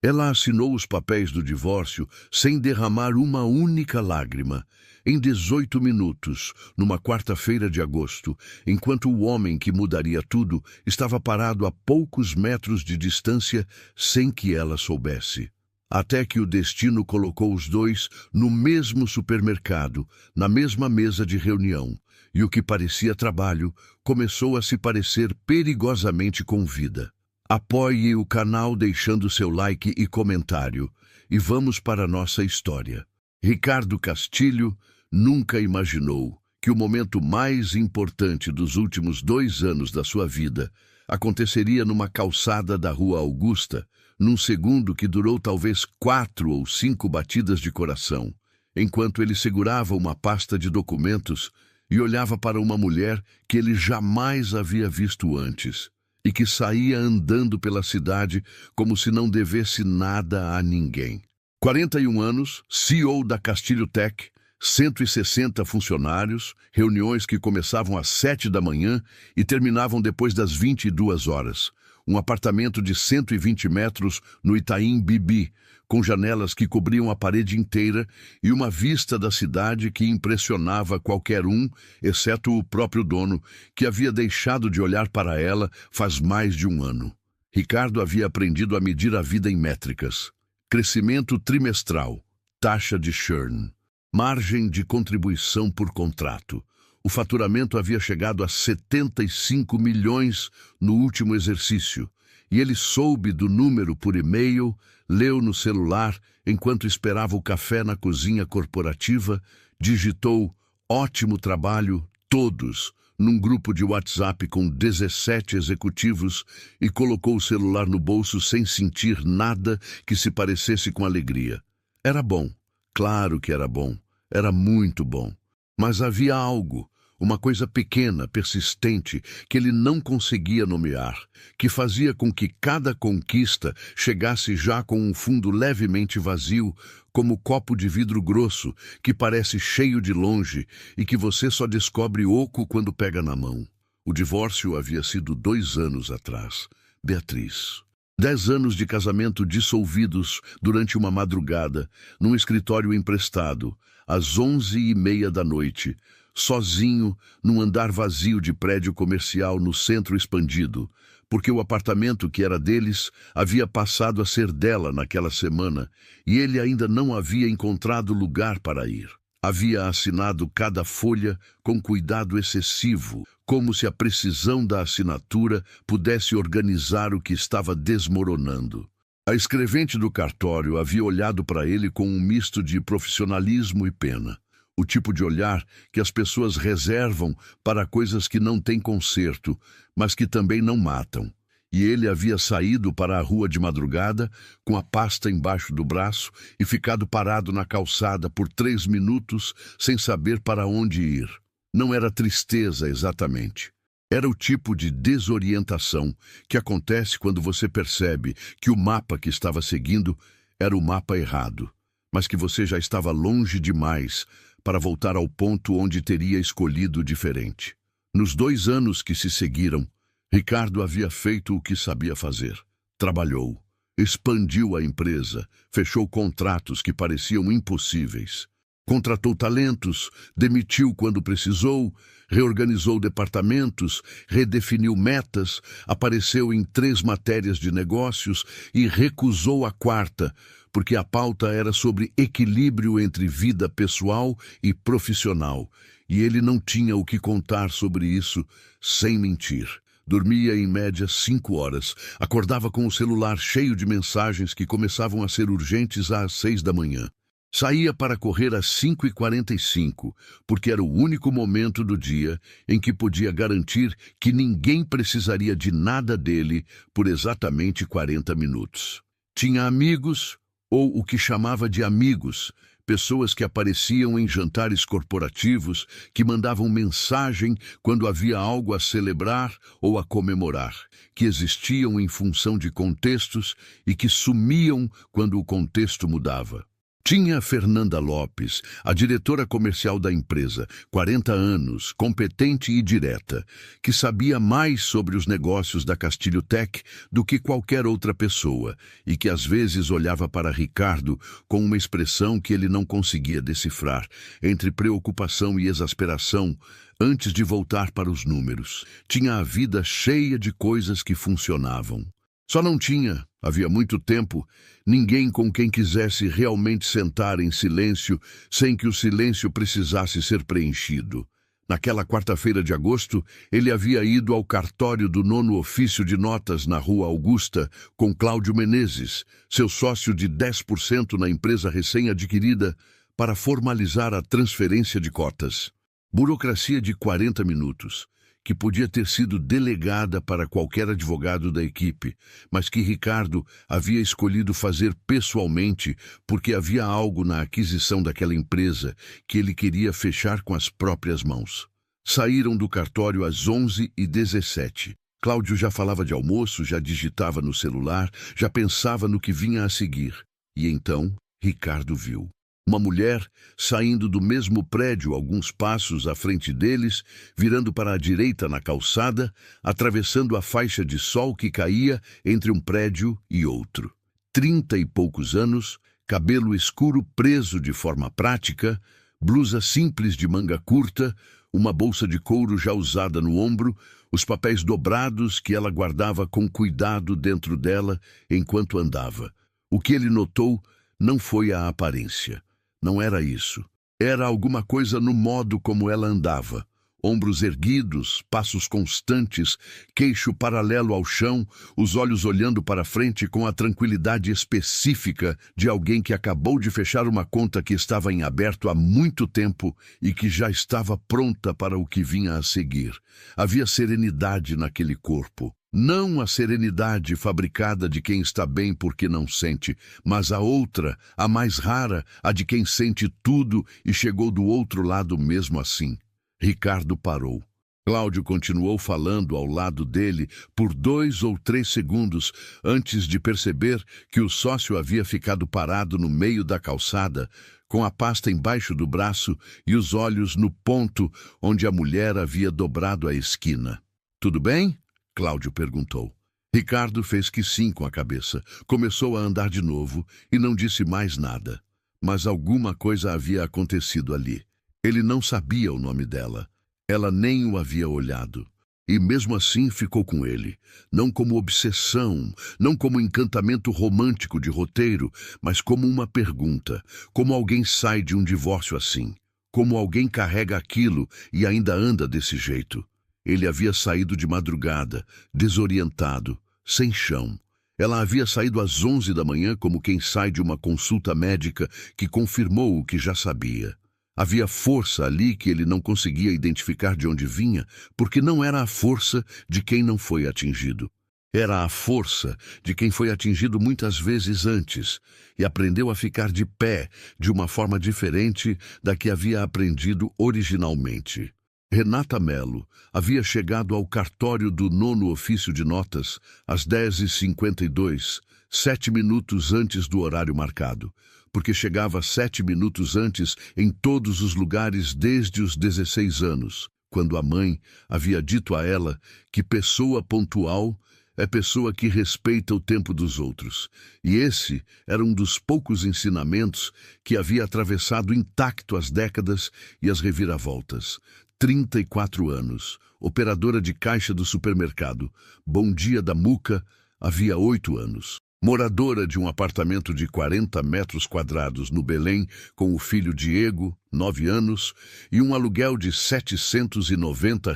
Ela assinou os papéis do divórcio sem derramar uma única lágrima, em 18 minutos, numa quarta-feira de agosto, enquanto o homem que mudaria tudo estava parado a poucos metros de distância sem que ela soubesse. Até que o destino colocou os dois no mesmo supermercado, na mesma mesa de reunião, e o que parecia trabalho começou a se parecer perigosamente com vida. Apoie o canal deixando seu like e comentário, e vamos para a nossa história. Ricardo Castilho nunca imaginou que o momento mais importante dos últimos 2 anos da sua vida aconteceria numa calçada da Rua Augusta, num segundo que durou talvez 4 ou 5 batidas de coração, enquanto ele segurava uma pasta de documentos e olhava para uma mulher que ele jamais havia visto antes, e que saía andando pela cidade como se não devesse nada a ninguém. 41 anos, CEO da Castilho Tech, 160 funcionários, reuniões que começavam às 7 da manhã e terminavam depois das 22 horas. Um apartamento de 120 metros no Itaim Bibi, com janelas que cobriam a parede inteira e uma vista da cidade que impressionava qualquer um, exceto o próprio dono, que havia deixado de olhar para ela faz mais de 1 ano. Ricardo havia aprendido a medir a vida em métricas: crescimento trimestral, taxa de churn, margem de contribuição por contrato. O faturamento havia chegado a 75 milhões no último exercício, e ele soube do número por e-mail, leu no celular enquanto esperava o café na cozinha corporativa, digitou "ótimo trabalho, todos", num grupo de WhatsApp com 17 executivos e colocou o celular no bolso sem sentir nada que se parecesse com alegria. Era bom, claro que era bom, era muito bom. Mas havia algo, uma coisa pequena, persistente, que ele não conseguia nomear, que fazia com que cada conquista chegasse já com um fundo levemente vazio, como copo de vidro grosso, que parece cheio de longe e que você só descobre oco quando pega na mão. O divórcio havia sido 2 anos atrás. Beatriz. 10 anos de casamento dissolvidos durante uma madrugada, num escritório emprestado, às 11h30 da noite, sozinho, num andar vazio de prédio comercial no centro expandido, porque o apartamento que era deles havia passado a ser dela naquela semana e ele ainda não havia encontrado lugar para ir. Havia assinado cada folha com cuidado excessivo, como se a precisão da assinatura pudesse organizar o que estava desmoronando. A escrevente do cartório havia olhado para ele com um misto de profissionalismo e pena. O tipo de olhar que as pessoas reservam para coisas que não têm conserto, mas que também não matam. E ele havia saído para a rua de madrugada, com a pasta embaixo do braço, e ficado parado na calçada por 3 minutos, sem saber para onde ir. Não era tristeza exatamente. Era o tipo de desorientação que acontece quando você percebe que o mapa que estava seguindo era o mapa errado, mas que você já estava longe demais para voltar ao ponto onde teria escolhido diferente. Nos 2 anos que se seguiram, Ricardo havia feito o que sabia fazer. Trabalhou, expandiu a empresa, fechou contratos que pareciam impossíveis. Contratou talentos, demitiu quando precisou, reorganizou departamentos, redefiniu metas, apareceu em 3 matérias de negócios e recusou a 4ª, porque a pauta era sobre equilíbrio entre vida pessoal e profissional, e ele não tinha o que contar sobre isso sem mentir. Dormia em média 5 horas, acordava com o celular cheio de mensagens que começavam a ser urgentes às 6 da manhã. Saía para correr às 5h45, porque era o único momento do dia em que podia garantir que ninguém precisaria de nada dele por exatamente 40 minutos. Tinha amigos, ou o que chamava de amigos, pessoas que apareciam em jantares corporativos, que mandavam mensagem quando havia algo a celebrar ou a comemorar, que existiam em função de contextos e que sumiam quando o contexto mudava. Tinha Fernanda Lopes, a diretora comercial da empresa, 40 anos, competente e direta, que sabia mais sobre os negócios da Castilho Tech do que qualquer outra pessoa e que às vezes olhava para Ricardo com uma expressão que ele não conseguia decifrar, entre preocupação e exasperação, antes de voltar para os números. Tinha a vida cheia de coisas que funcionavam. Só não tinha, havia muito tempo, ninguém com quem quisesse realmente sentar em silêncio sem que o silêncio precisasse ser preenchido. Naquela quarta-feira de agosto, ele havia ido ao cartório do 9º ofício de notas na Rua Augusta com Cláudio Menezes, seu sócio de 10% na empresa recém-adquirida, para formalizar a transferência de cotas. Burocracia de 40 minutos. Que podia ter sido delegada para qualquer advogado da equipe, mas que Ricardo havia escolhido fazer pessoalmente porque havia algo na aquisição daquela empresa que ele queria fechar com as próprias mãos. Saíram do cartório às 11h17. Cláudio já falava de almoço, já digitava no celular, já pensava no que vinha a seguir. E então Ricardo viu uma mulher saindo do mesmo prédio alguns passos à frente deles, virando para a direita na calçada, atravessando a faixa de sol que caía entre um prédio e outro. 30 e poucos anos, cabelo escuro preso de forma prática, blusa simples de manga curta, uma bolsa de couro já usada no ombro, os papéis dobrados que ela guardava com cuidado dentro dela enquanto andava. O que ele notou não foi a aparência. Não era isso. Era alguma coisa no modo como ela andava. Ombros erguidos, passos constantes, queixo paralelo ao chão, os olhos olhando para frente com a tranquilidade específica de alguém que acabou de fechar uma conta que estava em aberto há muito tempo e que já estava pronta para o que vinha a seguir. Havia serenidade naquele corpo. Não a serenidade fabricada de quem está bem porque não sente, mas a outra, a mais rara, a de quem sente tudo e chegou do outro lado mesmo assim. Ricardo parou. Cláudio continuou falando ao lado dele por 2 ou 3 segundos antes de perceber que o sócio havia ficado parado no meio da calçada, com a pasta embaixo do braço e os olhos no ponto onde a mulher havia dobrado a esquina. "Tudo bem?" Cláudio perguntou. Ricardo fez que sim com a cabeça. Começou a andar de novo e não disse mais nada. Mas alguma coisa havia acontecido ali. Ele não sabia o nome dela. Ela nem o havia olhado. E mesmo assim ficou com ele. Não como obsessão, não como encantamento romântico de roteiro, mas como uma pergunta. Como alguém sai de um divórcio assim? Como alguém carrega aquilo e ainda anda desse jeito? Ele havia saído de madrugada, desorientado, sem chão. Ela havia saído às 11 da manhã como quem sai de uma consulta médica que confirmou o que já sabia. Havia força ali que ele não conseguia identificar de onde vinha, porque não era a força de quem não foi atingido. Era a força de quem foi atingido muitas vezes antes e aprendeu a ficar de pé de uma forma diferente da que havia aprendido originalmente. Renata Melo havia chegado ao cartório do 9º ofício de notas às 10h52, 7 minutos antes do horário marcado, porque chegava 7 minutos antes em todos os lugares desde os 16 anos, quando a mãe havia dito a ela que pessoa pontual é pessoa que respeita o tempo dos outros. E esse era um dos poucos ensinamentos que havia atravessado intacto as décadas e as reviravoltas. 34 anos, operadora de caixa do supermercado, Bom Dia da Muca, havia 8 anos. Moradora de um apartamento de 40 metros quadrados no Belém, com o filho Diego, 9 anos, e um aluguel de R$ 790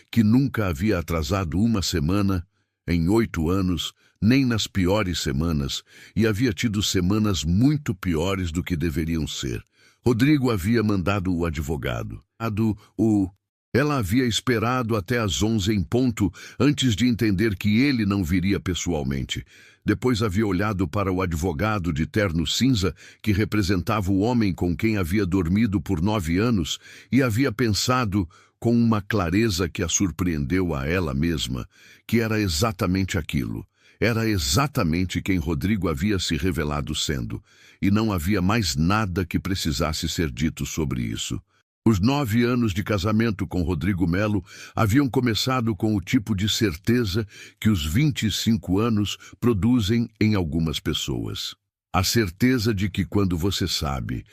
que nunca havia atrasado uma semana, em 8 anos, nem nas piores semanas, e havia tido semanas muito piores do que deveriam ser. Rodrigo havia mandado o advogado. Ela havia esperado até às 11 em ponto antes de entender que ele não viria pessoalmente. Depois havia olhado para o advogado de terno cinza que representava o homem com quem havia dormido por 9 anos e havia pensado, com uma clareza que a surpreendeu a ela mesma, que era exatamente aquilo. Era exatamente quem Rodrigo havia se revelado sendo, e não havia mais nada que precisasse ser dito sobre isso. Os 9 anos de casamento com Rodrigo Melo haviam começado com o tipo de certeza que os 25 anos produzem em algumas pessoas. A certeza de que quando você sabe,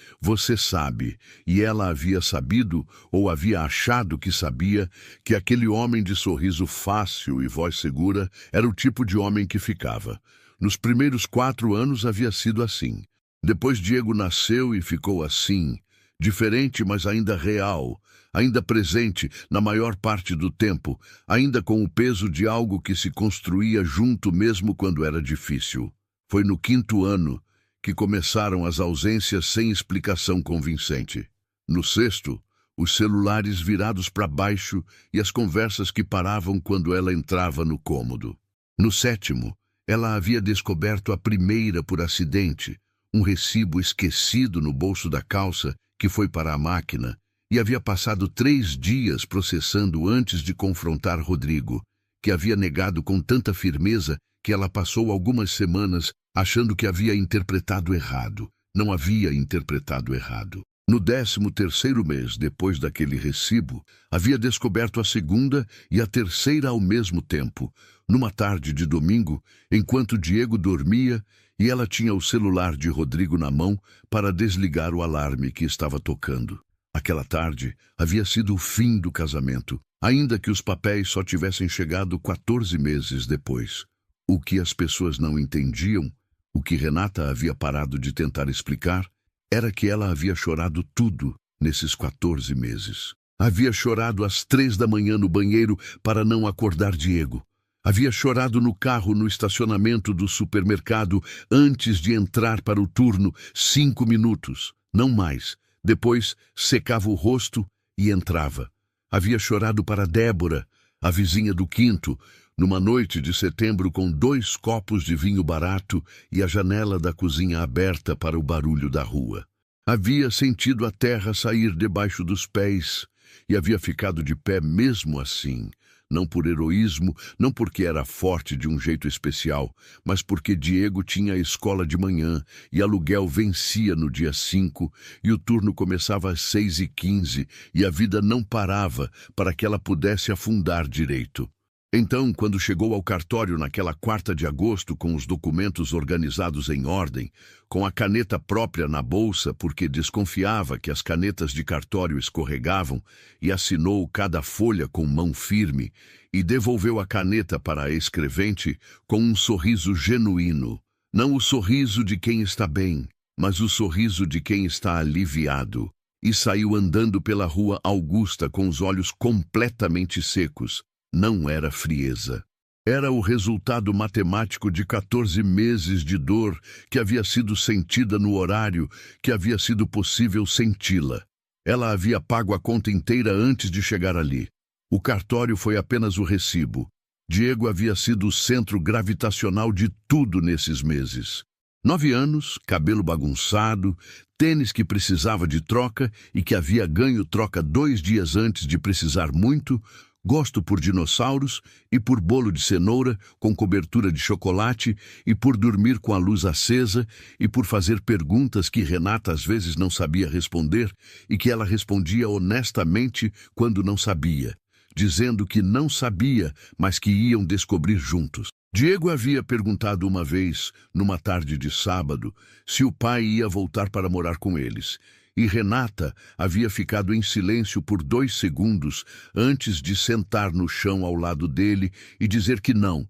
e ela havia sabido ou havia achado que sabia, que aquele homem de sorriso fácil e voz segura era o tipo de homem que ficava. Nos primeiros 4 anos havia sido assim. Depois Diego nasceu e ficou assim, diferente, mas ainda real, ainda presente na maior parte do tempo, ainda com o peso de algo que se construía junto mesmo quando era difícil. Foi no 5º ano que começaram as ausências sem explicação convincente. No 6º, os celulares virados para baixo e as conversas que paravam quando ela entrava no cômodo. No 7º, ela havia descoberto a primeira por acidente, um recibo esquecido no bolso da calça que foi para a máquina, e havia passado 3 dias processando antes de confrontar Rodrigo, que havia negado com tanta firmeza que ela passou algumas semanas achando que havia interpretado errado. Não havia interpretado errado. No 13º mês depois daquele recibo, havia descoberto a segunda e a terceira ao mesmo tempo, numa tarde de domingo, enquanto Diego dormia e ela tinha o celular de Rodrigo na mão para desligar o alarme que estava tocando. Aquela tarde havia sido o fim do casamento, ainda que os papéis só tivessem chegado 14 meses depois. O que as pessoas não entendiam, o que Renata havia parado de tentar explicar, era que ela havia chorado tudo nesses 14 meses. Havia chorado às 3 da manhã no banheiro para não acordar Diego. Havia chorado no carro no estacionamento do supermercado antes de entrar para o turno 5 minutos, não mais. Depois secava o rosto e entrava. Havia chorado para Débora, a vizinha do quinto, numa noite de setembro com 2 copos de vinho barato e a janela da cozinha aberta para o barulho da rua. Havia sentido a terra sair debaixo dos pés e havia ficado de pé mesmo assim, não por heroísmo, não porque era forte de um jeito especial, mas porque Diego tinha a escola de manhã e aluguel vencia no dia 5 e o turno começava às 6h15 e a vida não parava para que ela pudesse afundar direito. Então, quando chegou ao cartório naquela 4ª de agosto com os documentos organizados em ordem, com a caneta própria na bolsa porque desconfiava que as canetas de cartório escorregavam, e assinou cada folha com mão firme, e devolveu a caneta para a escrevente com um sorriso genuíno. Não o sorriso de quem está bem, mas o sorriso de quem está aliviado. E saiu andando pela rua Augusta com os olhos completamente secos. Não era frieza. Era o resultado matemático de 14 meses de dor que havia sido sentida no horário que havia sido possível senti-la. Ela havia pago a conta inteira antes de chegar ali. O cartório foi apenas o recibo. Diego havia sido o centro gravitacional de tudo nesses meses. 9 anos, cabelo bagunçado, tênis que precisava de troca e que havia ganho troca 2 dias antes de precisar muito, gosto por dinossauros e por bolo de cenoura com cobertura de chocolate e por dormir com a luz acesa e por fazer perguntas que Renata às vezes não sabia responder e que ela respondia honestamente quando não sabia, dizendo que não sabia, mas que iam descobrir juntos. Diego havia perguntado uma vez, numa tarde de sábado, se o pai ia voltar para morar com eles. E Renata havia ficado em silêncio por 2 segundos antes de sentar no chão ao lado dele e dizer que não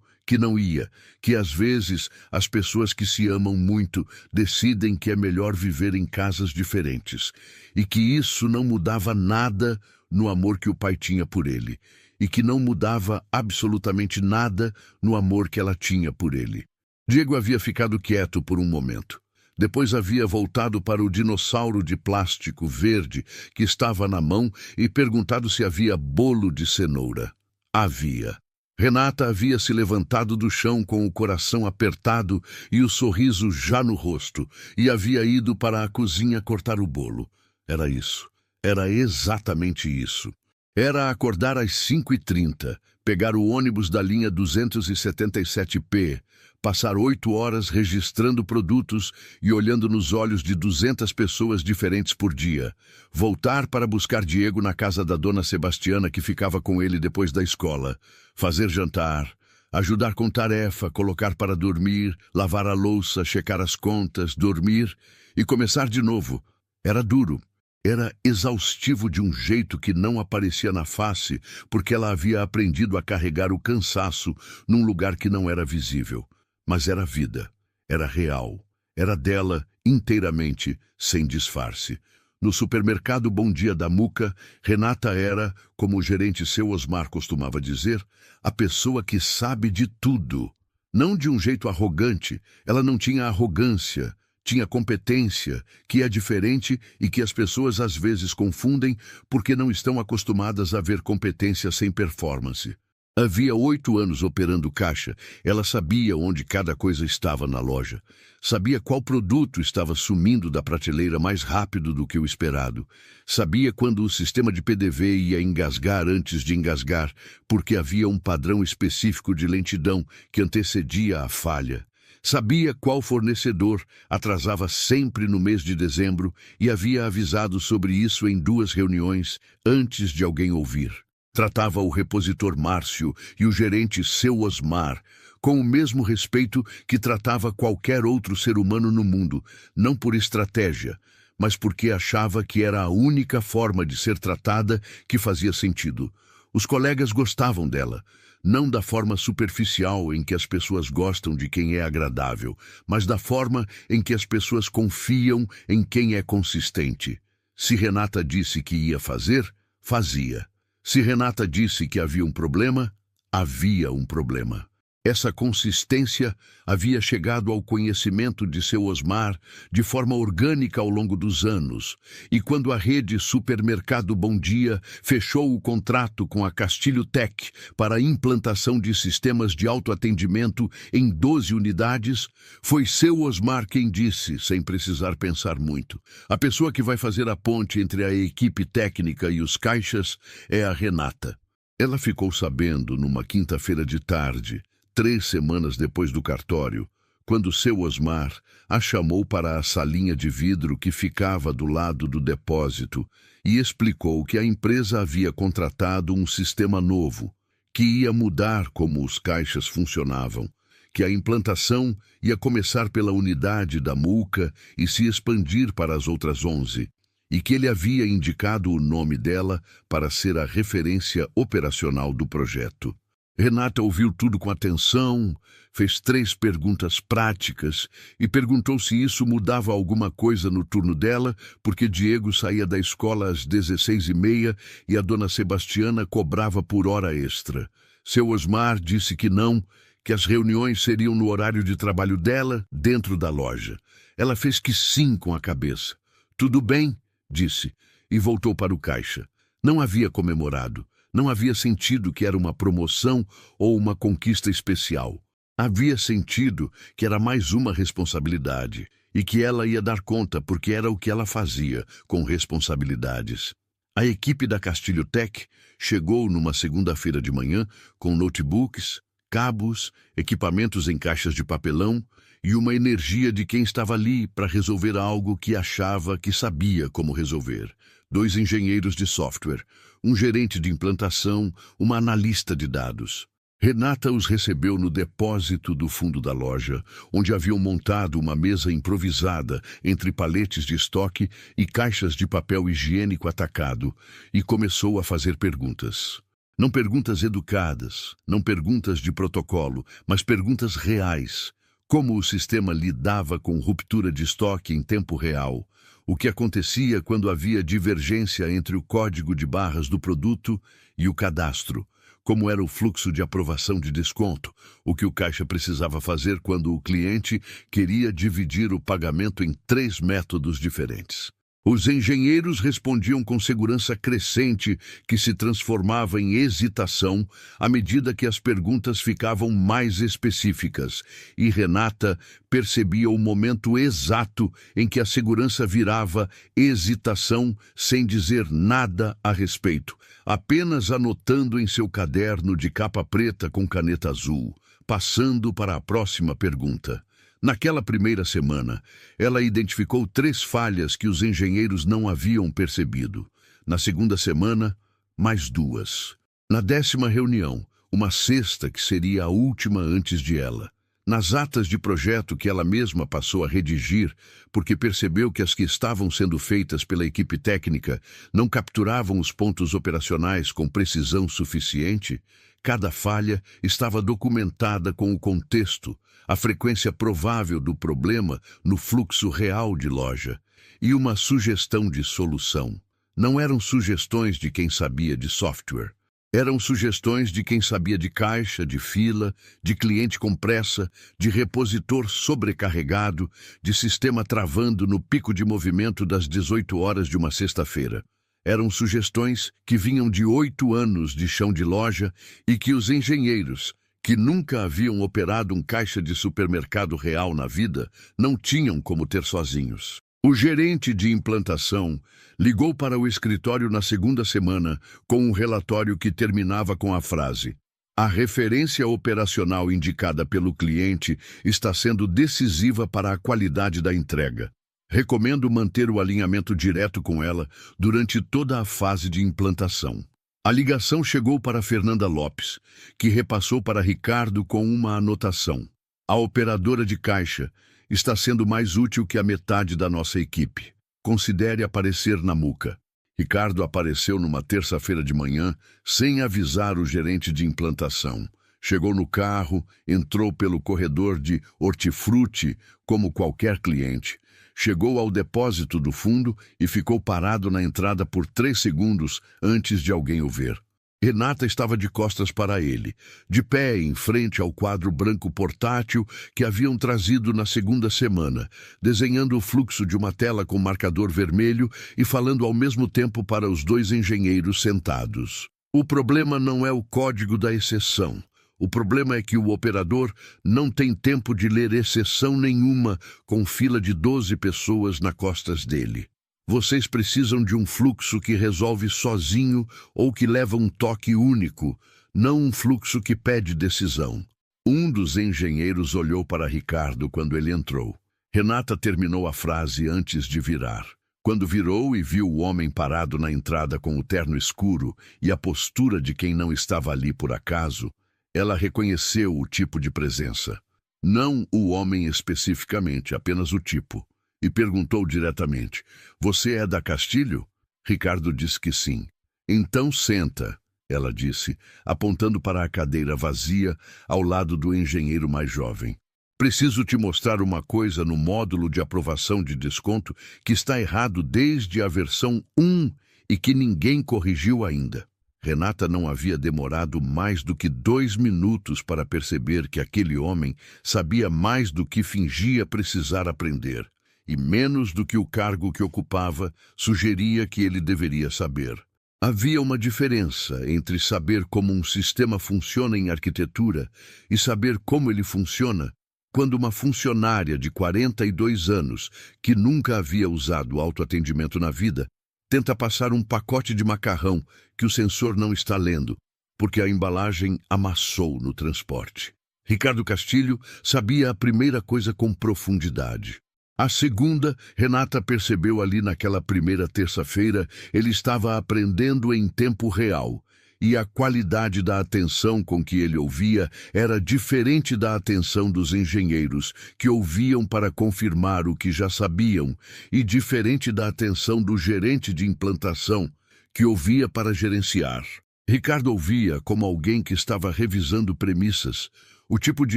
ia, que às vezes as pessoas que se amam muito decidem que é melhor viver em casas diferentes, e que isso não mudava nada no amor que o pai tinha por ele, e que não mudava absolutamente nada no amor que ela tinha por ele. Diego havia ficado quieto por um momento. Depois havia voltado para o dinossauro de plástico verde que estava na mão e perguntado se havia bolo de cenoura. Havia. Renata havia se levantado do chão com o coração apertado e o sorriso já no rosto, e havia ido para a cozinha cortar o bolo. Era isso. Era exatamente isso. Era acordar às 5h30, pegar o ônibus da linha 277P, passar 8 horas registrando produtos e olhando nos olhos de 200 pessoas diferentes por dia, voltar para buscar Diego na casa da dona Sebastiana que ficava com ele depois da escola, fazer jantar, ajudar com tarefa, colocar para dormir, lavar a louça, checar as contas, dormir e começar de novo. Era duro. Era exaustivo de um jeito que não aparecia na face, porque ela havia aprendido a carregar o cansaço num lugar que não era visível. Mas era vida, era real, era dela inteiramente, sem disfarce. No supermercado Bom Dia da Muca, Renata era, como o gerente seu Osmar costumava dizer, a pessoa que sabe de tudo. Não de um jeito arrogante, ela não tinha arrogância, tinha competência, que é diferente e que as pessoas às vezes confundem porque não estão acostumadas a ver competência sem performance. Havia 8 anos operando caixa, ela sabia onde cada coisa estava na loja. Sabia qual produto estava sumindo da prateleira mais rápido do que o esperado. Sabia quando o sistema de PDV ia engasgar antes de engasgar, porque havia um padrão específico de lentidão que antecedia a falha. Sabia qual fornecedor atrasava sempre no mês de dezembro e havia avisado sobre isso em 2 reuniões antes de alguém ouvir. Tratava o repositor Márcio e o gerente seu Osmar com o mesmo respeito que tratava qualquer outro ser humano no mundo, não por estratégia, mas porque achava que era a única forma de ser tratada que fazia sentido. Os colegas gostavam dela. Não da forma superficial em que as pessoas gostam de quem é agradável, mas da forma em que as pessoas confiam em quem é consistente. Se Renata disse que ia fazer, fazia. Se Renata disse que havia um problema, havia um problema. Essa consistência havia chegado ao conhecimento de seu Osmar de forma orgânica ao longo dos anos, e quando a rede Supermercado Bom Dia fechou o contrato com a Castilho Tech para a implantação de sistemas de autoatendimento em 12 unidades, foi seu Osmar quem disse, sem precisar pensar muito: a pessoa que vai fazer a ponte entre a equipe técnica e os caixas é a Renata. Ela ficou sabendo numa quinta-feira de tarde, 3 semanas depois do cartório, quando seu Osmar a chamou para a salinha de vidro que ficava do lado do depósito e explicou que a empresa havia contratado um sistema novo, que ia mudar como os caixas funcionavam, que a implantação ia começar pela unidade da Muca e se expandir para as outras 11, e que ele havia indicado o nome dela para ser a referência operacional do projeto. Renata ouviu tudo com atenção, fez 3 perguntas práticas e perguntou se isso mudava alguma coisa no turno dela, porque Diego saía da escola às 16h30 e a dona Sebastiana cobrava por hora extra. Seu Osmar disse que não, que as reuniões seriam no horário de trabalho dela, dentro da loja. Ela fez que sim com a cabeça. Tudo bem, disse, e voltou para o caixa. Não havia comemorado. Não havia sentido que era uma promoção ou uma conquista especial. Havia sentido que era mais uma responsabilidade e que ela ia dar conta porque era o que ela fazia com responsabilidades. A equipe da Castilho Tech chegou numa segunda-feira de manhã com notebooks, cabos, equipamentos em caixas de papelão e uma energia de quem estava ali para resolver algo que achava que sabia como resolver. 2 engenheiros de software, um gerente de implantação, uma analista de dados. Renata os recebeu no depósito do fundo da loja, onde haviam montado uma mesa improvisada entre paletes de estoque e caixas de papel higiênico atacado, e começou a fazer perguntas. Não perguntas educadas, não perguntas de protocolo, mas perguntas reais. Como o sistema lidava com ruptura de estoque em tempo real? O que acontecia quando havia divergência entre o código de barras do produto e o cadastro? Como era o fluxo de aprovação de desconto? O que o caixa precisava fazer quando o cliente queria dividir o pagamento em 3 métodos diferentes? Os engenheiros respondiam com segurança crescente que se transformava em hesitação à medida que as perguntas ficavam mais específicas, e Renata percebia o momento exato em que a segurança virava hesitação sem dizer nada a respeito, apenas anotando em seu caderno de capa preta com caneta azul: passando para a próxima pergunta. Naquela primeira semana, ela identificou 3 falhas que os engenheiros não haviam percebido. Na segunda semana, mais 2. Na 10ª reunião, uma sexta que seria a última antes de ela. Nas atas de projeto que ela mesma passou a redigir, porque percebeu que as que estavam sendo feitas pela equipe técnica não capturavam os pontos operacionais com precisão suficiente, cada falha estava documentada com o contexto, a frequência provável do problema no fluxo real de loja e uma sugestão de solução. Não eram sugestões de quem sabia de software. Eram sugestões de quem sabia de caixa, de fila, de cliente com pressa, de repositor sobrecarregado, de sistema travando no pico de movimento das 18 horas de uma sexta-feira. Eram sugestões que vinham de 8 anos de chão de loja e que os engenheiros, que nunca haviam operado um caixa de supermercado real na vida, não tinham como ter sozinhos. O gerente de implantação ligou para o escritório na segunda semana com um relatório que terminava com a frase: "A referência operacional indicada pelo cliente está sendo decisiva para a qualidade da entrega. Recomendo manter o alinhamento direto com ela durante toda a fase de implantação." A ligação chegou para Fernanda Lopes, que repassou para Ricardo com uma anotação: "A operadora de caixa está sendo mais útil que a metade da nossa equipe. Considere aparecer na Muca." Ricardo apareceu numa terça-feira de manhã, sem avisar o gerente de implantação. Chegou no carro, entrou pelo corredor de hortifruti, como qualquer cliente. Chegou ao depósito do fundo e ficou parado na entrada por 3 segundos antes de alguém o ver. Renata estava de costas para ele, de pé em frente ao quadro branco portátil que haviam trazido na segunda semana, desenhando o fluxo de uma tela com marcador vermelho e falando ao mesmo tempo para os 2 engenheiros sentados. "O problema não é o código da exceção. O problema é que o operador não tem tempo de ler exceção nenhuma com fila de 12 pessoas nas costas dele. Vocês precisam de um fluxo que resolve sozinho ou que leva um toque único, não um fluxo que pede decisão." Um dos engenheiros olhou para Ricardo quando ele entrou. Renata terminou a frase antes de virar. Quando virou e viu o homem parado na entrada com o terno escuro e a postura de quem não estava ali por acaso, ela reconheceu o tipo de presença. Não o homem especificamente, apenas o tipo. E perguntou diretamente: "Você é da Castilho?" Ricardo disse que sim. "Então senta", ela disse, apontando para a cadeira vazia ao lado do engenheiro mais jovem. "Preciso te mostrar uma coisa no módulo de aprovação de desconto que está errado desde a versão 1 e que ninguém corrigiu ainda." Renata não havia demorado mais do que 2 minutos para perceber que aquele homem sabia mais do que fingia precisar aprender, e menos do que o cargo que ocupava sugeria que ele deveria saber. Havia uma diferença entre saber como um sistema funciona em arquitetura e saber como ele funciona quando uma funcionária de 42 anos, que nunca havia usado autoatendimento na vida, tenta passar um pacote de macarrão que o sensor não está lendo, porque a embalagem amassou no transporte. Ricardo Castilho sabia a primeira coisa com profundidade. A segunda, Renata percebeu ali naquela primeira terça-feira, ele estava aprendendo em tempo real, e a qualidade da atenção com que ele ouvia era diferente da atenção dos engenheiros, que ouviam para confirmar o que já sabiam, e diferente da atenção do gerente de implantação, que ouvia para gerenciar. Ricardo ouvia como alguém que estava revisando premissas, o tipo de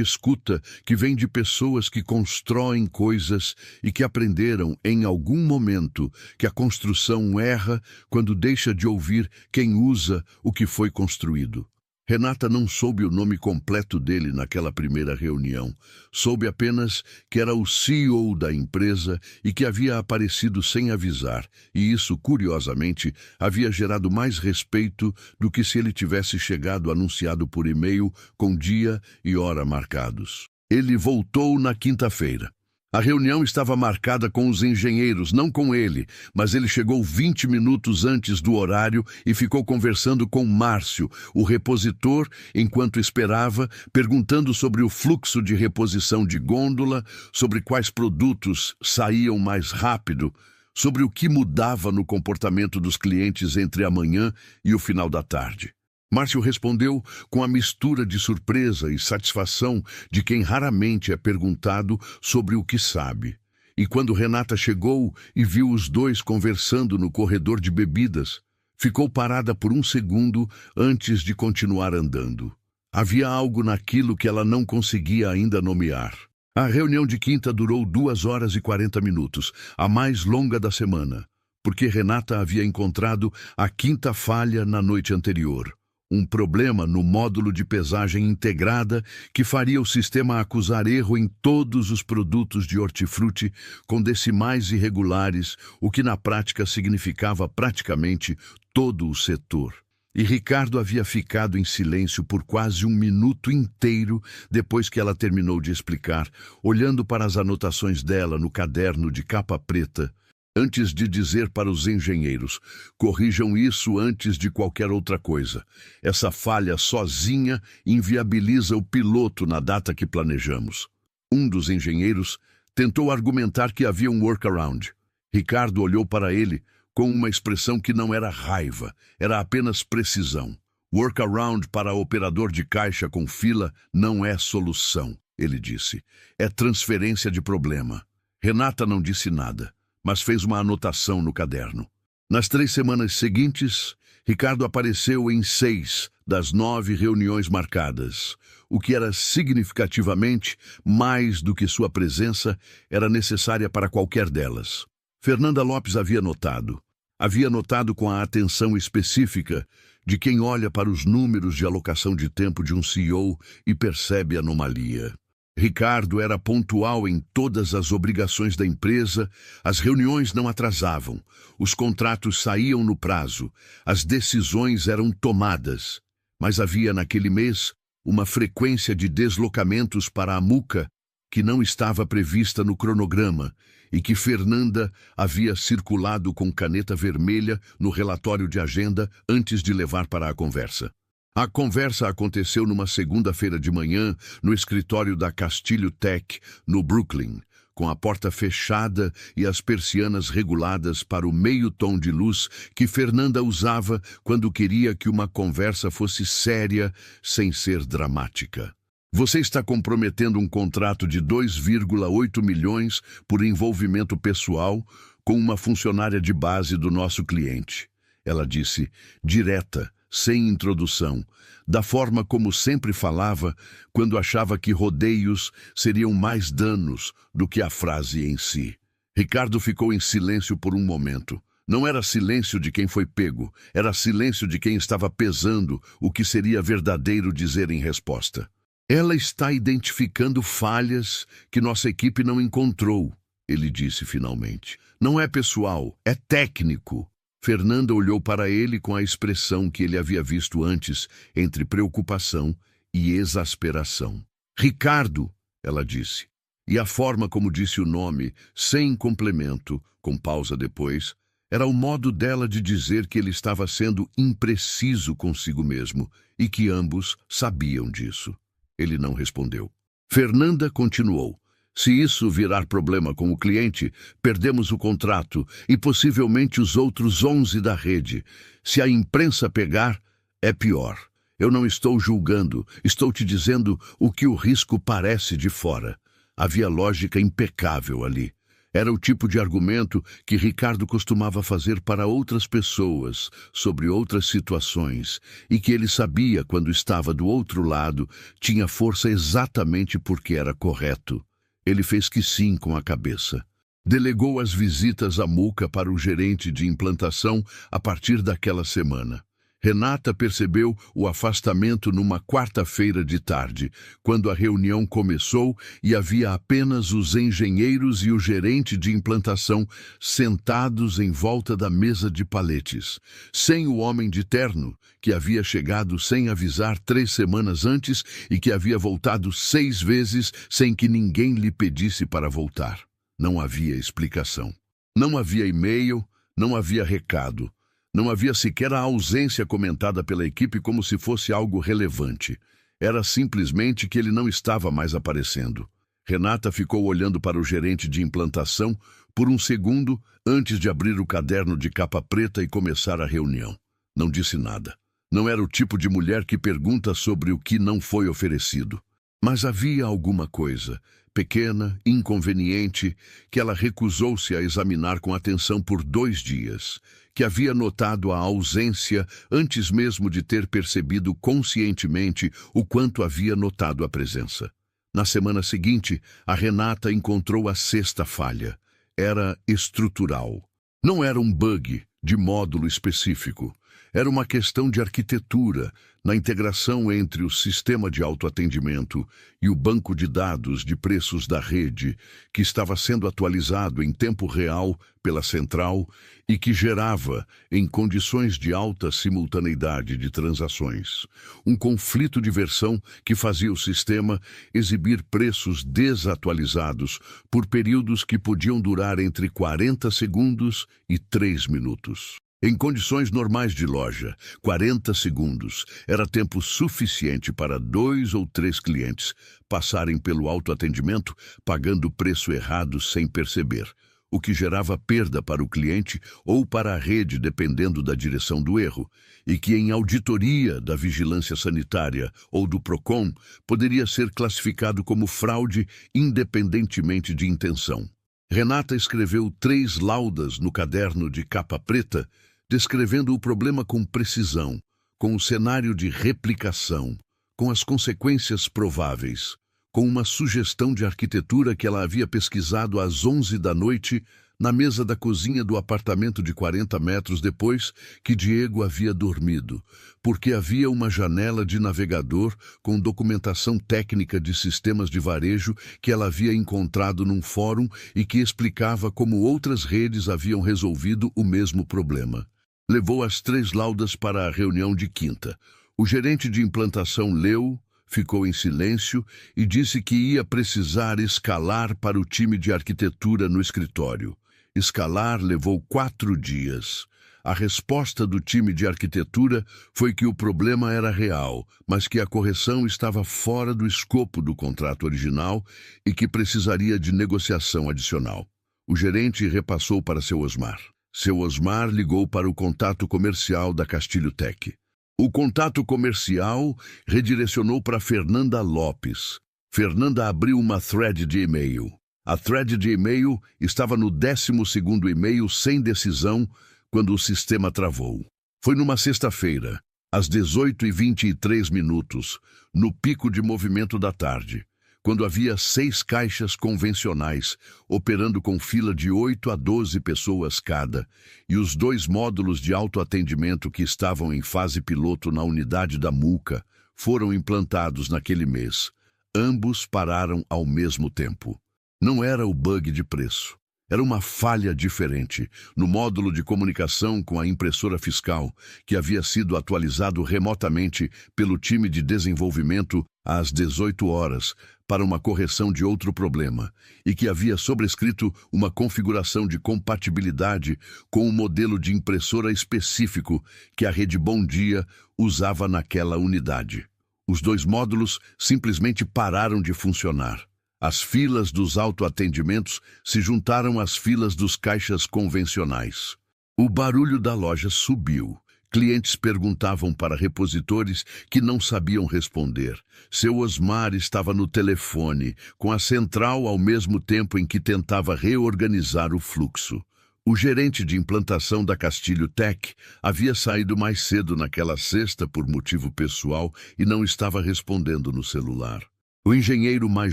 escuta que vem de pessoas que constroem coisas e que aprenderam, em algum momento, que a construção erra quando deixa de ouvir quem usa o que foi construído. Renata não soube o nome completo dele naquela primeira reunião. Soube apenas que era o CEO da empresa e que havia aparecido sem avisar, e isso, curiosamente, havia gerado mais respeito do que se ele tivesse chegado anunciado por e-mail com dia e hora marcados. Ele voltou na quinta-feira. A reunião estava marcada com os engenheiros, não com ele, mas ele chegou 20 minutos antes do horário e ficou conversando com Márcio, o repositor, enquanto esperava, perguntando sobre o fluxo de reposição de gôndola, sobre quais produtos saíam mais rápido, sobre o que mudava no comportamento dos clientes entre a manhã e o final da tarde. Márcio respondeu com a mistura de surpresa e satisfação de quem raramente é perguntado sobre o que sabe. E quando Renata chegou e viu os dois conversando no corredor de bebidas, ficou parada por um segundo antes de continuar andando. Havia algo naquilo que ela não conseguia ainda nomear. A reunião de quinta durou 2 horas e 40 minutos, a mais longa da semana, porque Renata havia encontrado a quinta falha na noite anterior. Um problema no módulo de pesagem integrada que faria o sistema acusar erro em todos os produtos de hortifruti com decimais irregulares, o que na prática significava praticamente todo o setor. E Ricardo havia ficado em silêncio por quase 1 minuto inteiro depois que ela terminou de explicar, olhando para as anotações dela no caderno de capa preta, antes de dizer para os engenheiros: corrijam isso antes de qualquer outra coisa. Essa falha sozinha inviabiliza o piloto na data que planejamos. Um dos engenheiros tentou argumentar que havia um workaround. Ricardo olhou para ele com uma expressão que não era raiva, era apenas precisão. Workaround para operador de caixa com fila não é solução, ele disse. É transferência de problema. Renata não disse nada, mas fez uma anotação no caderno. Nas 3 semanas seguintes, Ricardo apareceu em 6 das 9 reuniões marcadas, o que era significativamente mais do que sua presença era necessária para qualquer delas. Fernanda Lopes havia notado com a atenção específica de quem olha para os números de alocação de tempo de um CEO e percebe anomalia. Ricardo era pontual em todas as obrigações da empresa, as reuniões não atrasavam, os contratos saíam no prazo, as decisões eram tomadas. Mas havia naquele mês uma frequência de deslocamentos para a Muca que não estava prevista no cronograma e que Fernanda havia circulado com caneta vermelha no relatório de agenda antes de levar para a conversa. A conversa aconteceu numa segunda-feira de manhã no escritório da Castilho Tech, no Brooklyn, com a porta fechada e as persianas reguladas para o meio tom de luz que Fernanda usava quando queria que uma conversa fosse séria sem ser dramática. Você está comprometendo um contrato de 2,8 milhões por envolvimento pessoal com uma funcionária de base do nosso cliente. Ela disse, direta, sem introdução, da forma como sempre falava quando achava que rodeios seriam mais danos do que a frase em si. Ricardo ficou em silêncio por um momento. Não era silêncio de quem foi pego, era silêncio de quem estava pesando o que seria verdadeiro dizer em resposta. Ela está identificando falhas que nossa equipe não encontrou, ele disse finalmente. Não é pessoal, é técnico. Fernanda olhou para ele com a expressão que ele havia visto antes, entre preocupação e exasperação. Ricardo, ela disse. E a forma como disse o nome, sem complemento, com pausa depois, era o modo dela de dizer que ele estava sendo impreciso consigo mesmo e que ambos sabiam disso. Ele não respondeu. Fernanda continuou. Se isso virar problema com o cliente, perdemos o contrato e possivelmente os outros 11 da rede. Se a imprensa pegar, é pior. Eu não estou julgando, estou te dizendo o que o risco parece de fora. Havia lógica impecável ali. Era o tipo de argumento que Ricardo costumava fazer para outras pessoas, sobre outras situações, e que ele sabia quando estava do outro lado, tinha força exatamente porque era correto. Ele fez que sim com a cabeça. Delegou as visitas à Muca para o gerente de implantação a partir daquela semana. Renata percebeu o afastamento numa quarta-feira de tarde, quando a reunião começou e havia apenas os engenheiros e o gerente de implantação sentados em volta da mesa de paletes, sem o homem de terno, que havia chegado sem avisar 3 semanas antes e que havia voltado 6 vezes sem que ninguém lhe pedisse para voltar. Não havia explicação. Não havia e-mail, não havia recado. Não havia sequer a ausência comentada pela equipe como se fosse algo relevante. Era simplesmente que ele não estava mais aparecendo. Renata ficou olhando para o gerente de implantação por um segundo antes de abrir o caderno de capa preta e começar a reunião. Não disse nada. Não era o tipo de mulher que pergunta sobre o que não foi oferecido. Mas havia alguma coisa, pequena, inconveniente, que ela recusou-se a examinar com atenção por 2 dias, que havia notado a ausência antes mesmo de ter percebido conscientemente o quanto havia notado a presença. Na semana seguinte, a Renata encontrou a 6ª falha. Era estrutural. Não era um bug de módulo específico. Era uma questão de arquitetura, na integração entre o sistema de autoatendimento e o banco de dados de preços da rede, que estava sendo atualizado em tempo real pela central e que gerava, em condições de alta simultaneidade de transações, um conflito de versão que fazia o sistema exibir preços desatualizados por períodos que podiam durar entre 40 segundos e 3 minutos. Em condições normais de loja, 40 segundos era tempo suficiente para 2 ou 3 clientes passarem pelo autoatendimento pagando o preço errado sem perceber, o que gerava perda para o cliente ou para a rede dependendo da direção do erro, e que em auditoria da vigilância sanitária ou do PROCON poderia ser classificado como fraude independentemente de intenção. Renata escreveu 3 laudas no caderno de capa preta, descrevendo o problema com precisão, com o cenário de replicação, com as consequências prováveis, com uma sugestão de arquitetura que ela havia pesquisado às 11 da noite na mesa da cozinha do apartamento de 40 metros depois que Diego havia dormido, porque havia uma janela de navegador com documentação técnica de sistemas de varejo que ela havia encontrado num fórum e que explicava como outras redes haviam resolvido o mesmo problema. Levou as 3 laudas para a reunião de quinta. O gerente de implantação leu, ficou em silêncio e disse que ia precisar escalar para o time de arquitetura no escritório. Escalar levou 4 dias. A resposta do time de arquitetura foi que o problema era real, mas que a correção estava fora do escopo do contrato original e que precisaria de negociação adicional. O gerente repassou para seu Osmar. Seu Osmar ligou para o contato comercial da Castilho Tech. O contato comercial redirecionou para Fernanda Lopes. Fernanda abriu uma thread de e-mail. A thread de e-mail estava no 12º e-mail sem decisão quando o sistema travou. Foi numa sexta-feira, às 18h23, no pico de movimento da tarde, quando havia 6 caixas convencionais, operando com fila de 8 a 12 pessoas cada, e os 2 módulos de autoatendimento que estavam em fase piloto na unidade da Muca foram implantados naquele mês. Ambos pararam ao mesmo tempo. Não era o bug de preço. Era uma falha diferente no módulo de comunicação com a impressora fiscal, que havia sido atualizado remotamente pelo time de desenvolvimento às 18 horas para uma correção de outro problema, e que havia sobrescrito uma configuração de compatibilidade com um modelo de impressora específico que a rede Bom Dia usava naquela unidade. Os 2 módulos simplesmente pararam de funcionar. As filas dos autoatendimentos se juntaram às filas dos caixas convencionais. O barulho da loja subiu. Clientes perguntavam para repositores que não sabiam responder. Seu Osmar estava no telefone, com a central ao mesmo tempo em que tentava reorganizar o fluxo. O gerente de implantação da Castilho Tech havia saído mais cedo naquela sexta por motivo pessoal e não estava respondendo no celular. O engenheiro mais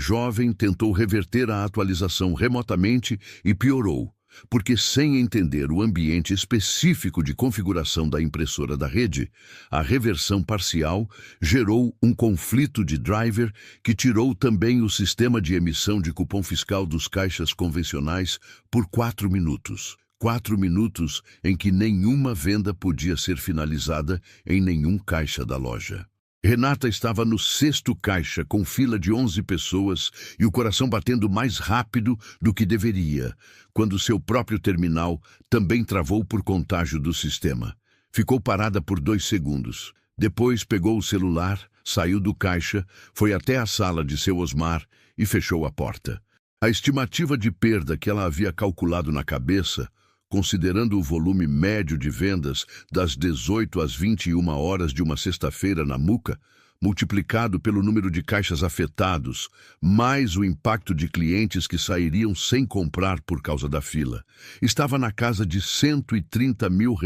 jovem tentou reverter a atualização remotamente e piorou. porque sem entender o ambiente específico de configuração da impressora da rede, a reversão parcial gerou um conflito de driver que tirou também o sistema de emissão de cupom fiscal dos caixas convencionais por 4 minutos. 4 minutos em que nenhuma venda podia ser finalizada em nenhum caixa da loja. Renata estava no 6º caixa, com fila de 11 pessoas e o coração batendo mais rápido do que deveria, quando seu próprio terminal também travou por contágio do sistema. Ficou parada por 2 segundos. Depois pegou o celular, saiu do caixa, foi até a sala de seu Osmar e fechou a porta. A estimativa de perda que ela havia calculado na cabeça, considerando o volume médio de vendas das 18 às 21 horas de uma sexta-feira na Muca, multiplicado pelo número de caixas afetados, mais o impacto de clientes que sairiam sem comprar por causa da fila, estava na casa de R$130 mil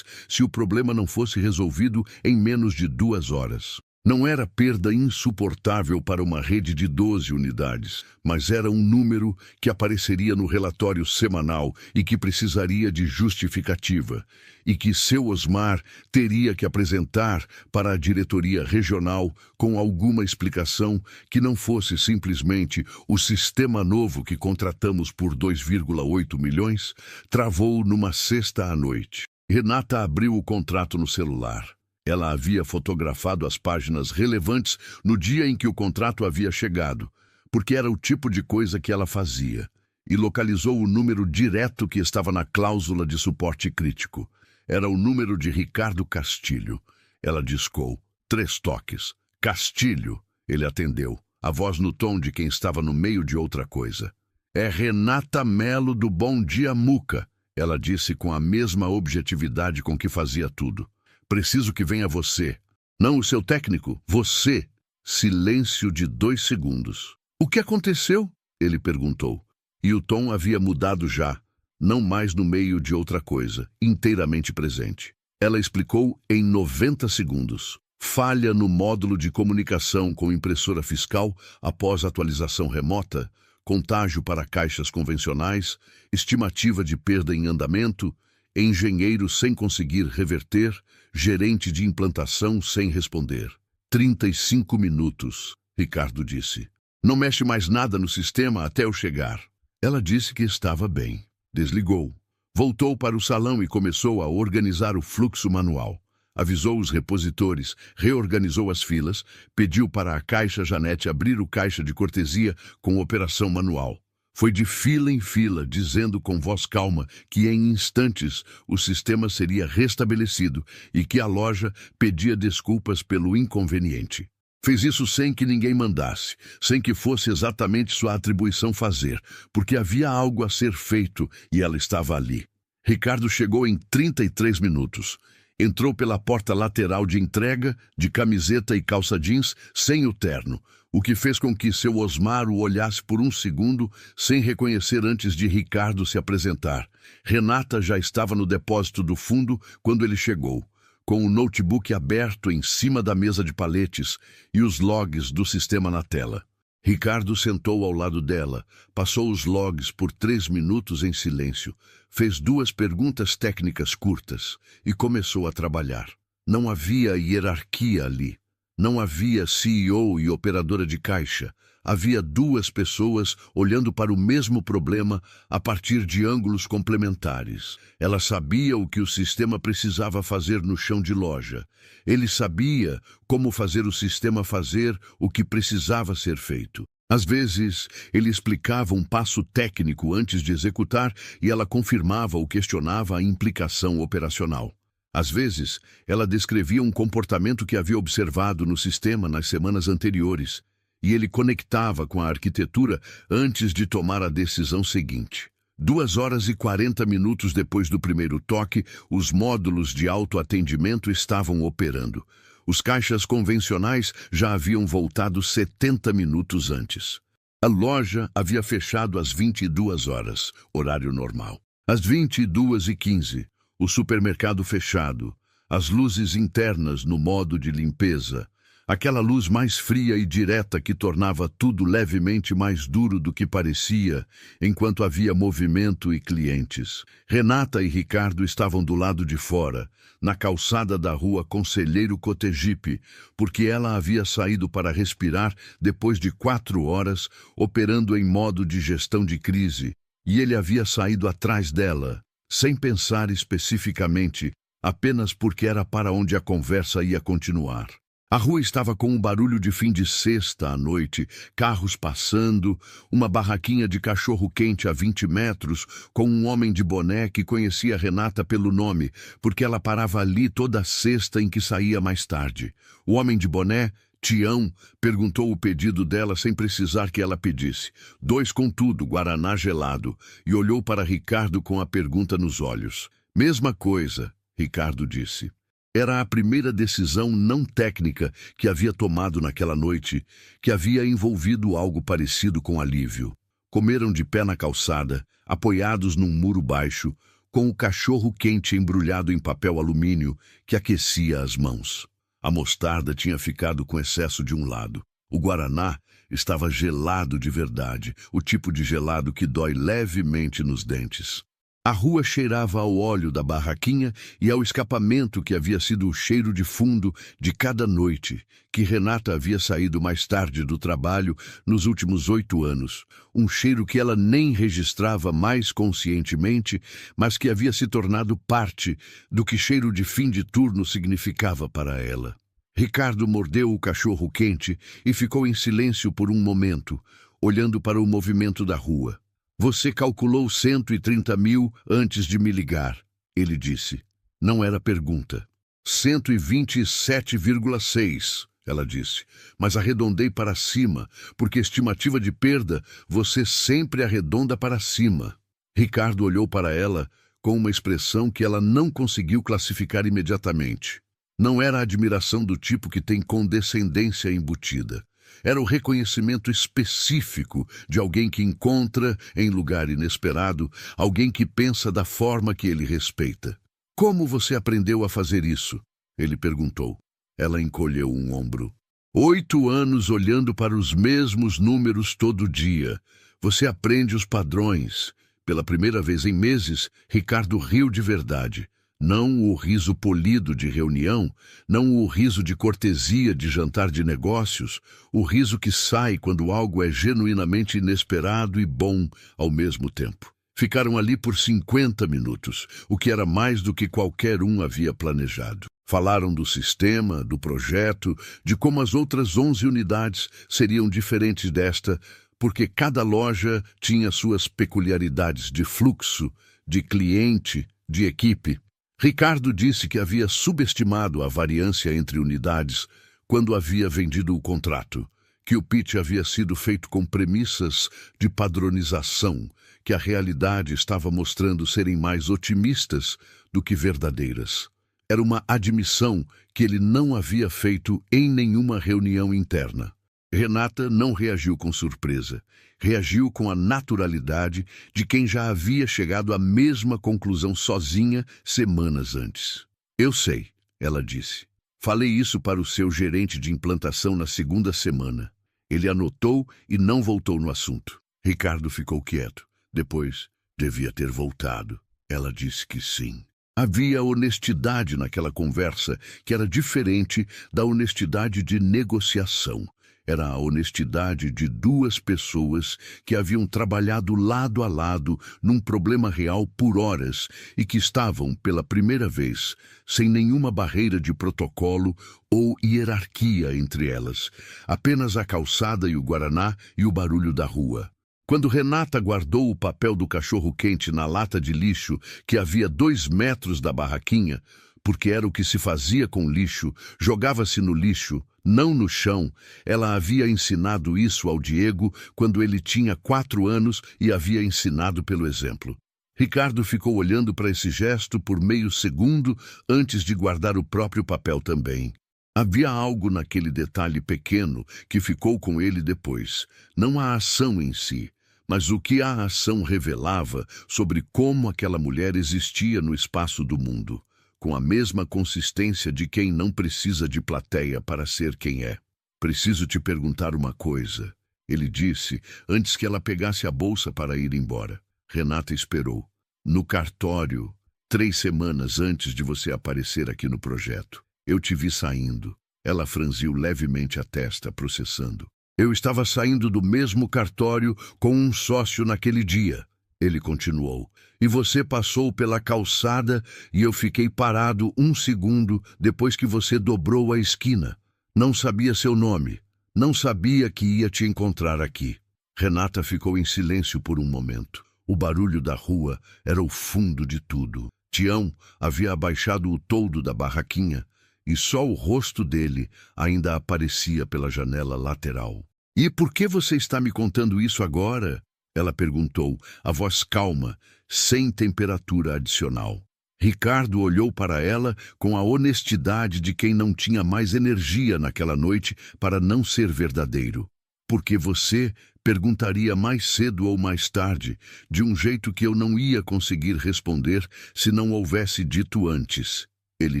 se o problema não fosse resolvido em menos de 2 horas. Não era perda insuportável para uma rede de 12 unidades, mas era um número que apareceria no relatório semanal e que precisaria de justificativa, e que seu Osmar teria que apresentar para a diretoria regional com alguma explicação que não fosse simplesmente o sistema novo que contratamos por 2,8 milhões, travou numa sexta à noite. Renata abriu o contrato no celular. Ela havia fotografado as páginas relevantes no dia em que o contrato havia chegado, porque era o tipo de coisa que ela fazia, e localizou o número direto que estava na cláusula de suporte crítico. Era o número de Ricardo Castilho. Ela discou. 3 toques. Castilho. Ele atendeu, a voz no tom de quem estava no meio de outra coisa. É Renata Melo do Bom Dia Muca, ela disse com a mesma objetividade com que fazia tudo. Preciso que venha você. Não o seu técnico, você. Silêncio de 2 segundos. O que aconteceu? Ele perguntou. E o tom havia mudado já, não mais no meio de outra coisa, inteiramente presente. Ela explicou em 90 segundos. Falha no módulo de comunicação com impressora fiscal após atualização remota, contágio para caixas convencionais, estimativa de perda em andamento, engenheiro sem conseguir reverter, gerente de implantação sem responder. 35 minutos, Ricardo disse. Não mexe mais nada no sistema até eu chegar. Ela disse que estava bem. Desligou. Voltou para o salão e começou a organizar o fluxo manual. Avisou os repositores, reorganizou as filas, pediu para a Caixa Janete abrir o caixa de cortesia com operação manual. Foi de fila em fila, dizendo com voz calma que em instantes o sistema seria restabelecido e que a loja pedia desculpas pelo inconveniente. Fez isso sem que ninguém mandasse, sem que fosse exatamente sua atribuição fazer, porque havia algo a ser feito e ela estava ali. Ricardo chegou em 33 minutos. Entrou pela porta lateral de entrega, de camiseta e calça jeans, sem o terno, o que fez com que seu Osmar o olhasse por um segundo, sem reconhecer antes de Ricardo se apresentar. Renata já estava no depósito do fundo quando ele chegou, com o notebook aberto em cima da mesa de paletes e os logs do sistema na tela. Ricardo sentou ao lado dela, passou os logs por 3 minutos em silêncio, fez 2 perguntas técnicas curtas e começou a trabalhar. Não havia hierarquia ali. Não havia CEO e operadora de caixa. Havia 2 pessoas olhando para o mesmo problema a partir de ângulos complementares. Ela sabia o que o sistema precisava fazer no chão de loja. Ele sabia como fazer o sistema fazer o que precisava ser feito. Às vezes, ele explicava um passo técnico antes de executar e ela confirmava ou questionava a implicação operacional. Às vezes, ela descrevia um comportamento que havia observado no sistema nas semanas anteriores, e ele conectava com a arquitetura antes de tomar a decisão seguinte. 2 horas e 40 minutos depois do primeiro toque, os módulos de autoatendimento estavam operando. Os caixas convencionais já haviam voltado 70 minutos antes. A loja havia fechado às 22 horas, horário normal. Às 22h15, o supermercado fechado, as luzes internas no modo de limpeza, Aquela luz mais fria e direta que tornava tudo levemente mais duro do que parecia, enquanto havia movimento e clientes. Renata e Ricardo estavam do lado de fora, na calçada da rua Conselheiro Cotegipe, porque ela havia saído para respirar depois de 4 horas, operando em modo de gestão de crise, e ele havia saído atrás dela, sem pensar especificamente, apenas porque era para onde a conversa ia continuar. A rua estava com um barulho de fim de sexta à noite, carros passando, uma barraquinha de cachorro-quente a 20 metros, com um homem de boné que conhecia Renata pelo nome, porque ela parava ali toda sexta em que saía mais tarde. O homem de boné, Tião, perguntou o pedido dela sem precisar que ela pedisse. 2 com tudo, guaraná gelado, e olhou para Ricardo com a pergunta nos olhos. Mesma coisa, Ricardo disse. Era a primeira decisão não técnica que havia tomado naquela noite, que havia envolvido algo parecido com alívio. Comeram de pé na calçada, apoiados num muro baixo, com o cachorro quente embrulhado em papel alumínio que aquecia as mãos. A mostarda tinha ficado com excesso de um lado. O guaraná estava gelado de verdade, o tipo de gelado que dói levemente nos dentes. A rua cheirava ao óleo da barraquinha e ao escapamento que havia sido o cheiro de fundo de cada noite, que Renata havia saído mais tarde do trabalho nos últimos 8 anos. Um cheiro que ela nem registrava mais conscientemente, mas que havia se tornado parte do que cheiro de fim de turno significava para ela. Ricardo mordeu o cachorro quente e ficou em silêncio por um momento, olhando para o movimento da rua. Você calculou 130 mil antes de me ligar, ele disse. Não era pergunta. 127,6, ela disse, mas arredondei para cima, porque estimativa de perda você sempre arredonda para cima. Ricardo olhou para ela com uma expressão que ela não conseguiu classificar imediatamente. Não era a admiração do tipo que tem condescendência embutida. Era o reconhecimento específico de alguém que encontra, em lugar inesperado, alguém que pensa da forma que ele respeita. Como você aprendeu a fazer isso? Ele perguntou. Ela encolheu um ombro. 8 anos olhando para os mesmos números todo dia. Você aprende os padrões. Pela primeira vez em meses, Ricardo riu de verdade. Não o riso polido de reunião, não o riso de cortesia de jantar de negócios, o riso que sai quando algo é genuinamente inesperado e bom ao mesmo tempo. Ficaram ali por 50 minutos, o que era mais do que qualquer um havia planejado. Falaram do sistema, do projeto, de como as outras 11 unidades seriam diferentes desta, porque cada loja tinha suas peculiaridades de fluxo, de cliente, de equipe. Ricardo disse que havia subestimado a variância entre unidades quando havia vendido o contrato, que o pitch havia sido feito com premissas de padronização, que a realidade estava mostrando serem mais otimistas do que verdadeiras. Era uma admissão que ele não havia feito em nenhuma reunião interna. Renata não reagiu com surpresa. Reagiu com a naturalidade de quem já havia chegado à mesma conclusão sozinha semanas antes. Eu sei, ela disse. Falei isso para o seu gerente de implantação na 2ª semana. Ele anotou e não voltou no assunto. Ricardo ficou quieto. Depois, devia ter voltado. Ela disse que sim. Havia honestidade naquela conversa que era diferente da honestidade de negociação. Era a honestidade de 2 pessoas que haviam trabalhado lado a lado num problema real por horas e que estavam, pela primeira vez, sem nenhuma barreira de protocolo ou hierarquia entre elas, apenas a calçada e o guaraná e o barulho da rua. Quando Renata guardou o papel do cachorro-quente na lata de lixo que havia 2 metros da barraquinha, porque era o que se fazia com lixo, jogava-se no lixo, não no chão. Ela havia ensinado isso ao Diego quando ele tinha 4 anos e havia ensinado pelo exemplo. Ricardo ficou olhando para esse gesto por meio segundo antes de guardar o próprio papel também. Havia algo naquele detalhe pequeno que ficou com ele depois, não a ação em si, mas o que a ação revelava sobre como aquela mulher existia no espaço do mundo. com a mesma consistência de quem não precisa de plateia para ser quem é. Preciso te perguntar uma coisa, ele disse antes que ela pegasse a bolsa para ir embora. Renata esperou. No cartório, 3 semanas antes de você aparecer aqui no projeto. Eu te vi saindo. Ela franziu levemente a testa, processando. Eu estava saindo do mesmo cartório com um sócio naquele dia. Ele continuou. E você passou pela calçada e eu fiquei parado 1 segundo depois que você dobrou a esquina. Não sabia seu nome. Não sabia que ia te encontrar aqui. Renata ficou em silêncio por um momento. O barulho da rua era o fundo de tudo. Tião havia abaixado o toldo da barraquinha e só o rosto dele ainda aparecia pela janela lateral. E por que você está me contando isso agora? Ela perguntou, a voz calma, sem temperatura adicional. Ricardo olhou para ela com a honestidade de quem não tinha mais energia naquela noite para não ser verdadeiro. Porque você perguntaria mais cedo ou mais tarde, de um jeito que eu não ia conseguir responder se não houvesse dito antes, ele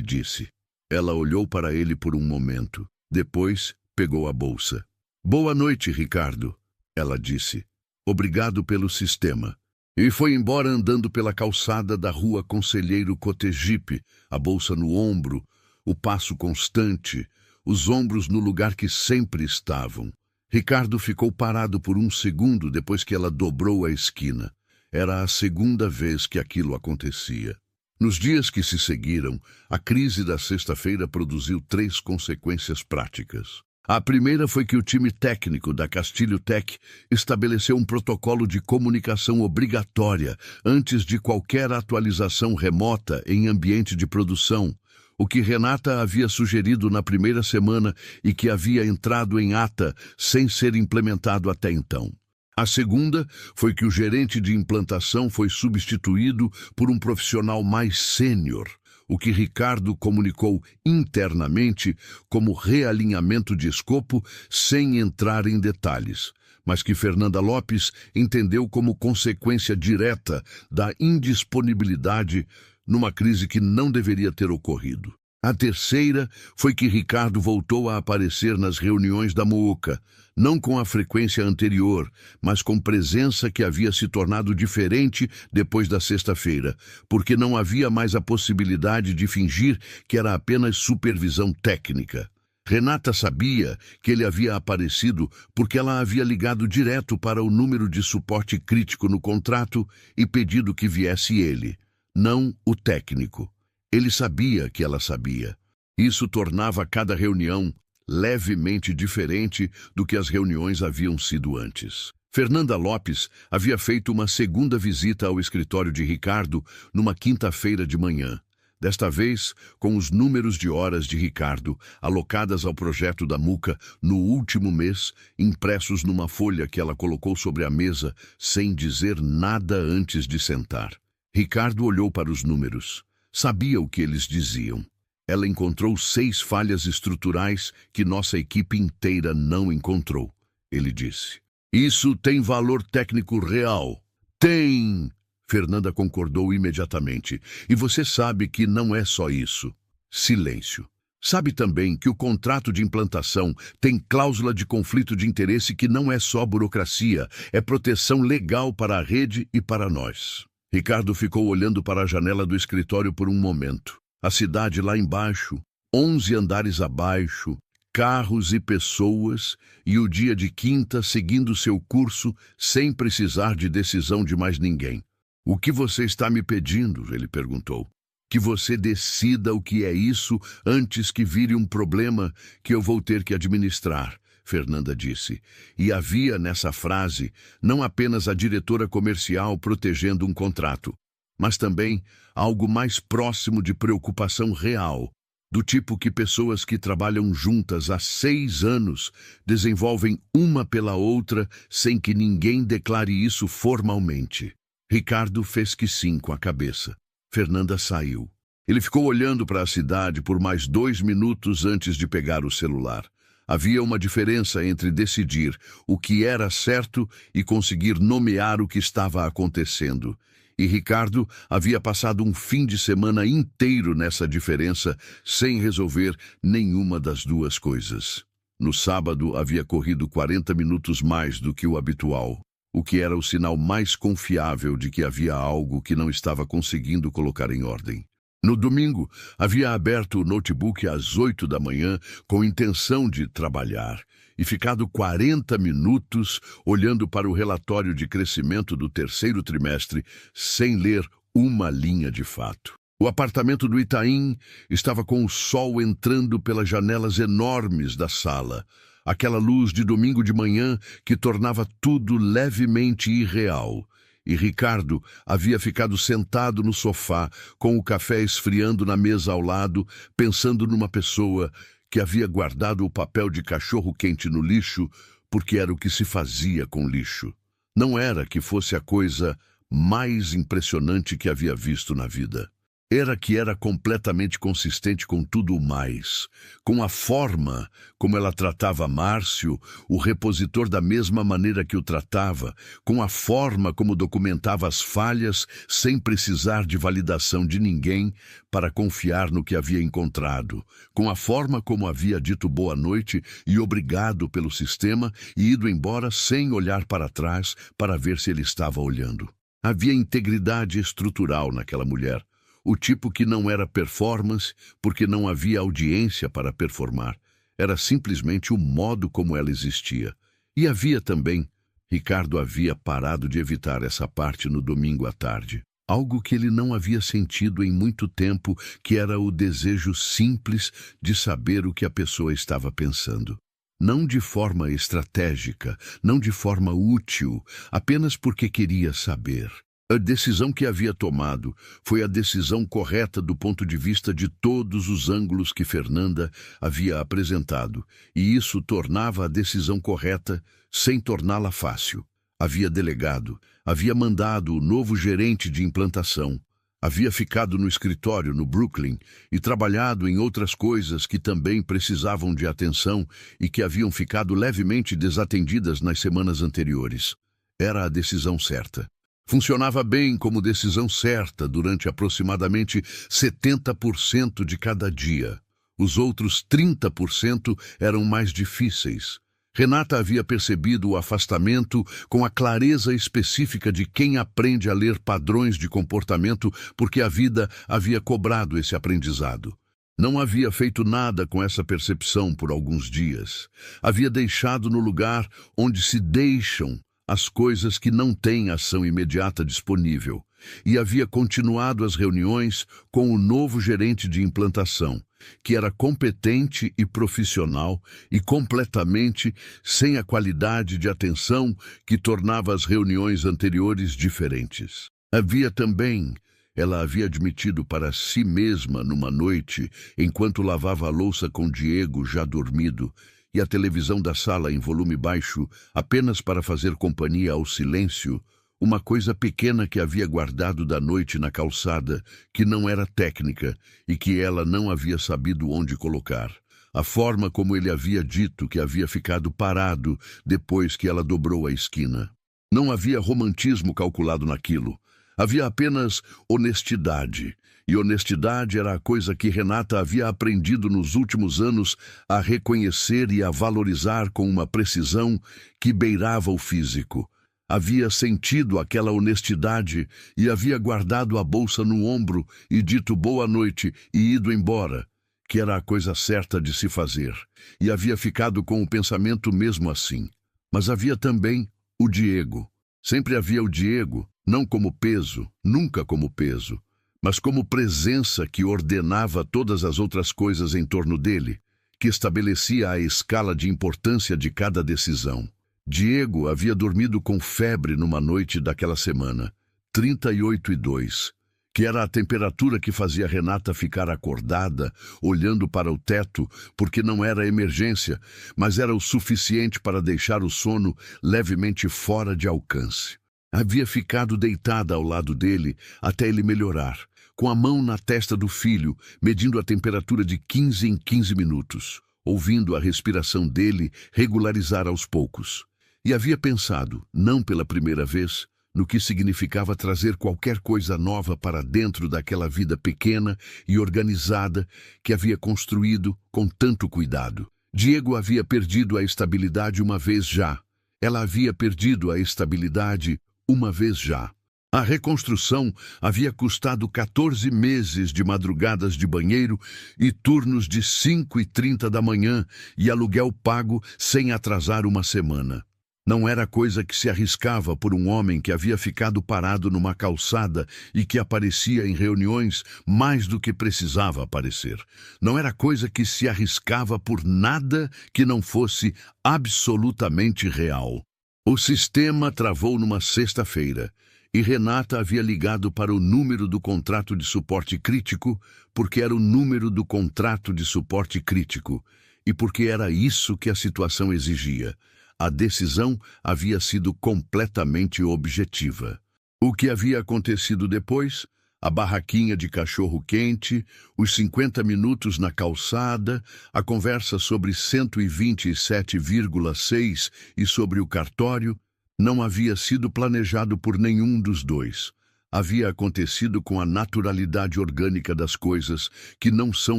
disse. Ela olhou para ele por um momento. Depois, pegou a bolsa. Boa noite, Ricardo, ela disse. Obrigado pelo sistema. E foi embora andando pela calçada da rua Conselheiro Cotegipe, a bolsa no ombro, o passo constante, os ombros no lugar que sempre estavam. Ricardo ficou parado por 1 segundo depois que ela dobrou a esquina. Era a 2ª vez que aquilo acontecia. Nos dias que se seguiram, a crise da sexta-feira produziu 3 consequências práticas. A primeira foi que o time técnico da Castilho Tech estabeleceu um protocolo de comunicação obrigatória antes de qualquer atualização remota em ambiente de produção, o que Renata havia sugerido na primeira semana e que havia entrado em ata sem ser implementado até então. A segunda foi que o gerente de implantação foi substituído por um profissional mais sênior, o que Ricardo comunicou internamente como realinhamento de escopo sem entrar em detalhes, mas que Fernanda Lopes entendeu como consequência direta da indisponibilidade numa crise que não deveria ter ocorrido. A terceira foi que Ricardo voltou a aparecer nas reuniões da MOOCA, não com a frequência anterior, mas com presença que havia se tornado diferente depois da sexta-feira, porque não havia mais a possibilidade de fingir que era apenas supervisão técnica. Renata sabia que ele havia aparecido porque ela havia ligado direto para o número de suporte crítico no contrato e pedido que viesse ele, não o técnico. Ele sabia que ela sabia. Isso tornava cada reunião levemente diferente do que as reuniões haviam sido antes. Fernanda Lopes havia feito uma segunda visita ao escritório de Ricardo numa quinta-feira de manhã. Desta vez, com os números de horas de Ricardo alocadas ao projeto da MOOCA no último mês, impressos numa folha que ela colocou sobre a mesa sem dizer nada antes de sentar. Ricardo olhou para os números. Sabia o que eles diziam. Ela encontrou 6 falhas estruturais que nossa equipe inteira não encontrou, ele disse. Isso tem valor técnico real. Tem! Fernanda concordou imediatamente. E você sabe que não é só isso. Silêncio. Sabe também que o contrato de implantação tem cláusula de conflito de interesse que não é só burocracia, é proteção legal para a rede e para nós. Ricardo ficou olhando para a janela do escritório por um momento. A cidade lá embaixo, 11 andares abaixo, carros e pessoas, e o dia de quinta seguindo seu curso sem precisar de decisão de mais ninguém. O que você está me pedindo? Ele perguntou. Que você decida o que é isso antes que vire um problema que eu vou ter que administrar, Fernanda disse. E havia nessa frase não apenas a diretora comercial protegendo um contrato, mas também algo mais próximo de preocupação real, do tipo que pessoas que trabalham juntas há 6 anos desenvolvem uma pela outra sem que ninguém declare isso formalmente. Ricardo fez que sim com a cabeça. Fernanda saiu. Ele ficou olhando para a cidade por mais 2 minutos antes de pegar o celular. Havia uma diferença entre decidir o que era certo e conseguir nomear o que estava acontecendo. E Ricardo havia passado um fim de semana inteiro nessa diferença, sem resolver nenhuma das duas coisas. No sábado, havia corrido 40 minutos mais do que o habitual, o que era o sinal mais confiável de que havia algo que não estava conseguindo colocar em ordem. No domingo, havia aberto o notebook às 8 da manhã com intenção de trabalhar e ficado 40 minutos olhando para o relatório de crescimento do terceiro trimestre sem ler uma linha de fato. O apartamento do Itaim estava com o sol entrando pelas janelas enormes da sala, aquela luz de domingo de manhã que tornava tudo levemente irreal. E Ricardo havia ficado sentado no sofá, com o café esfriando na mesa ao lado, pensando numa pessoa que havia guardado o papel de cachorro-quente no lixo, porque era o que se fazia com lixo. Não era que fosse a coisa mais impressionante que havia visto na vida. Era que era completamente consistente com tudo o mais, com a forma como ela tratava Márcio, o repositor da mesma maneira que o tratava, com a forma como documentava as falhas sem precisar de validação de ninguém para confiar no que havia encontrado, com a forma como havia dito boa noite e obrigado pelo sistema e ido embora sem olhar para trás para ver se ele estava olhando. Havia integridade estrutural naquela mulher. O tipo que não era performance, porque não havia audiência para performar. Era simplesmente o modo como ela existia. E havia também, Ricardo havia parado de evitar essa parte no domingo à tarde. Algo que ele não havia sentido em muito tempo, que era o desejo simples de saber o que a pessoa estava pensando. Não de forma estratégica, não de forma útil, apenas porque queria saber. A decisão que havia tomado foi a decisão correta do ponto de vista de todos os ângulos que Fernanda havia apresentado, e isso tornava a decisão correta sem torná-la fácil. Havia delegado, havia mandado o novo gerente de implantação, havia ficado no escritório no Brooklyn e trabalhado em outras coisas que também precisavam de atenção e que haviam ficado levemente desatendidas nas semanas anteriores. Era a decisão certa. Funcionava bem como decisão certa durante aproximadamente 70% de cada dia. Os outros 30% eram mais difíceis. Renata havia percebido o afastamento com a clareza específica de quem aprende a ler padrões de comportamento porque a vida havia cobrado esse aprendizado. Não havia feito nada com essa percepção por alguns dias. Havia deixado no lugar onde se deixam as coisas que não têm ação imediata disponível, e havia continuado as reuniões com o novo gerente de implantação, que era competente e profissional e completamente sem a qualidade de atenção que tornava as reuniões anteriores diferentes. Havia também, ela havia admitido para si mesma numa noite, enquanto lavava a louça com Diego já dormido, e a televisão da sala em volume baixo, apenas para fazer companhia ao silêncio, uma coisa pequena que havia guardado da noite na calçada, que não era técnica e que ela não havia sabido onde colocar. A forma como ele havia dito que havia ficado parado depois que ela dobrou a esquina. Não havia romantismo calculado naquilo. Havia apenas honestidade. E honestidade era a coisa que Renata havia aprendido nos últimos anos a reconhecer e a valorizar com uma precisão que beirava o físico. Havia sentido aquela honestidade e havia guardado a bolsa no ombro e dito boa noite e ido embora, que era a coisa certa de se fazer. E havia ficado com o pensamento mesmo assim. Mas havia também o Diego. Sempre havia o Diego, não como peso, nunca como peso, mas como presença que ordenava todas as outras coisas em torno dele, que estabelecia a escala de importância de cada decisão. Diego havia dormido com febre numa noite daquela semana, 38,2, que era a temperatura que fazia Renata ficar acordada, olhando para o teto, porque não era emergência, mas era o suficiente para deixar o sono levemente fora de alcance. Havia ficado deitada ao lado dele até ele melhorar, com a mão na testa do filho, medindo a temperatura de 15 em 15 minutos, ouvindo a respiração dele regularizar aos poucos. E havia pensado, não pela primeira vez, no que significava trazer qualquer coisa nova para dentro daquela vida pequena e organizada que havia construído com tanto cuidado. Diego havia perdido a estabilidade uma vez já. Ela havia perdido a estabilidade uma vez já. A reconstrução havia custado 14 meses de madrugadas de banheiro e turnos de 5h30 da manhã e aluguel pago sem atrasar uma semana. Não era coisa que se arriscava por um homem que havia ficado parado numa calçada e que aparecia em reuniões mais do que precisava aparecer. Não era coisa que se arriscava por nada que não fosse absolutamente real. O sistema travou numa sexta-feira. E Renata havia ligado para o número do contrato de suporte crítico, porque era o número do contrato de suporte crítico, e porque era isso que a situação exigia. A decisão havia sido completamente objetiva. O que havia acontecido depois? A barraquinha de cachorro-quente, os 50 minutos na calçada, a conversa sobre 127,6 e sobre o cartório, não havia sido planejado por nenhum dos dois. Havia acontecido com a naturalidade orgânica das coisas que não são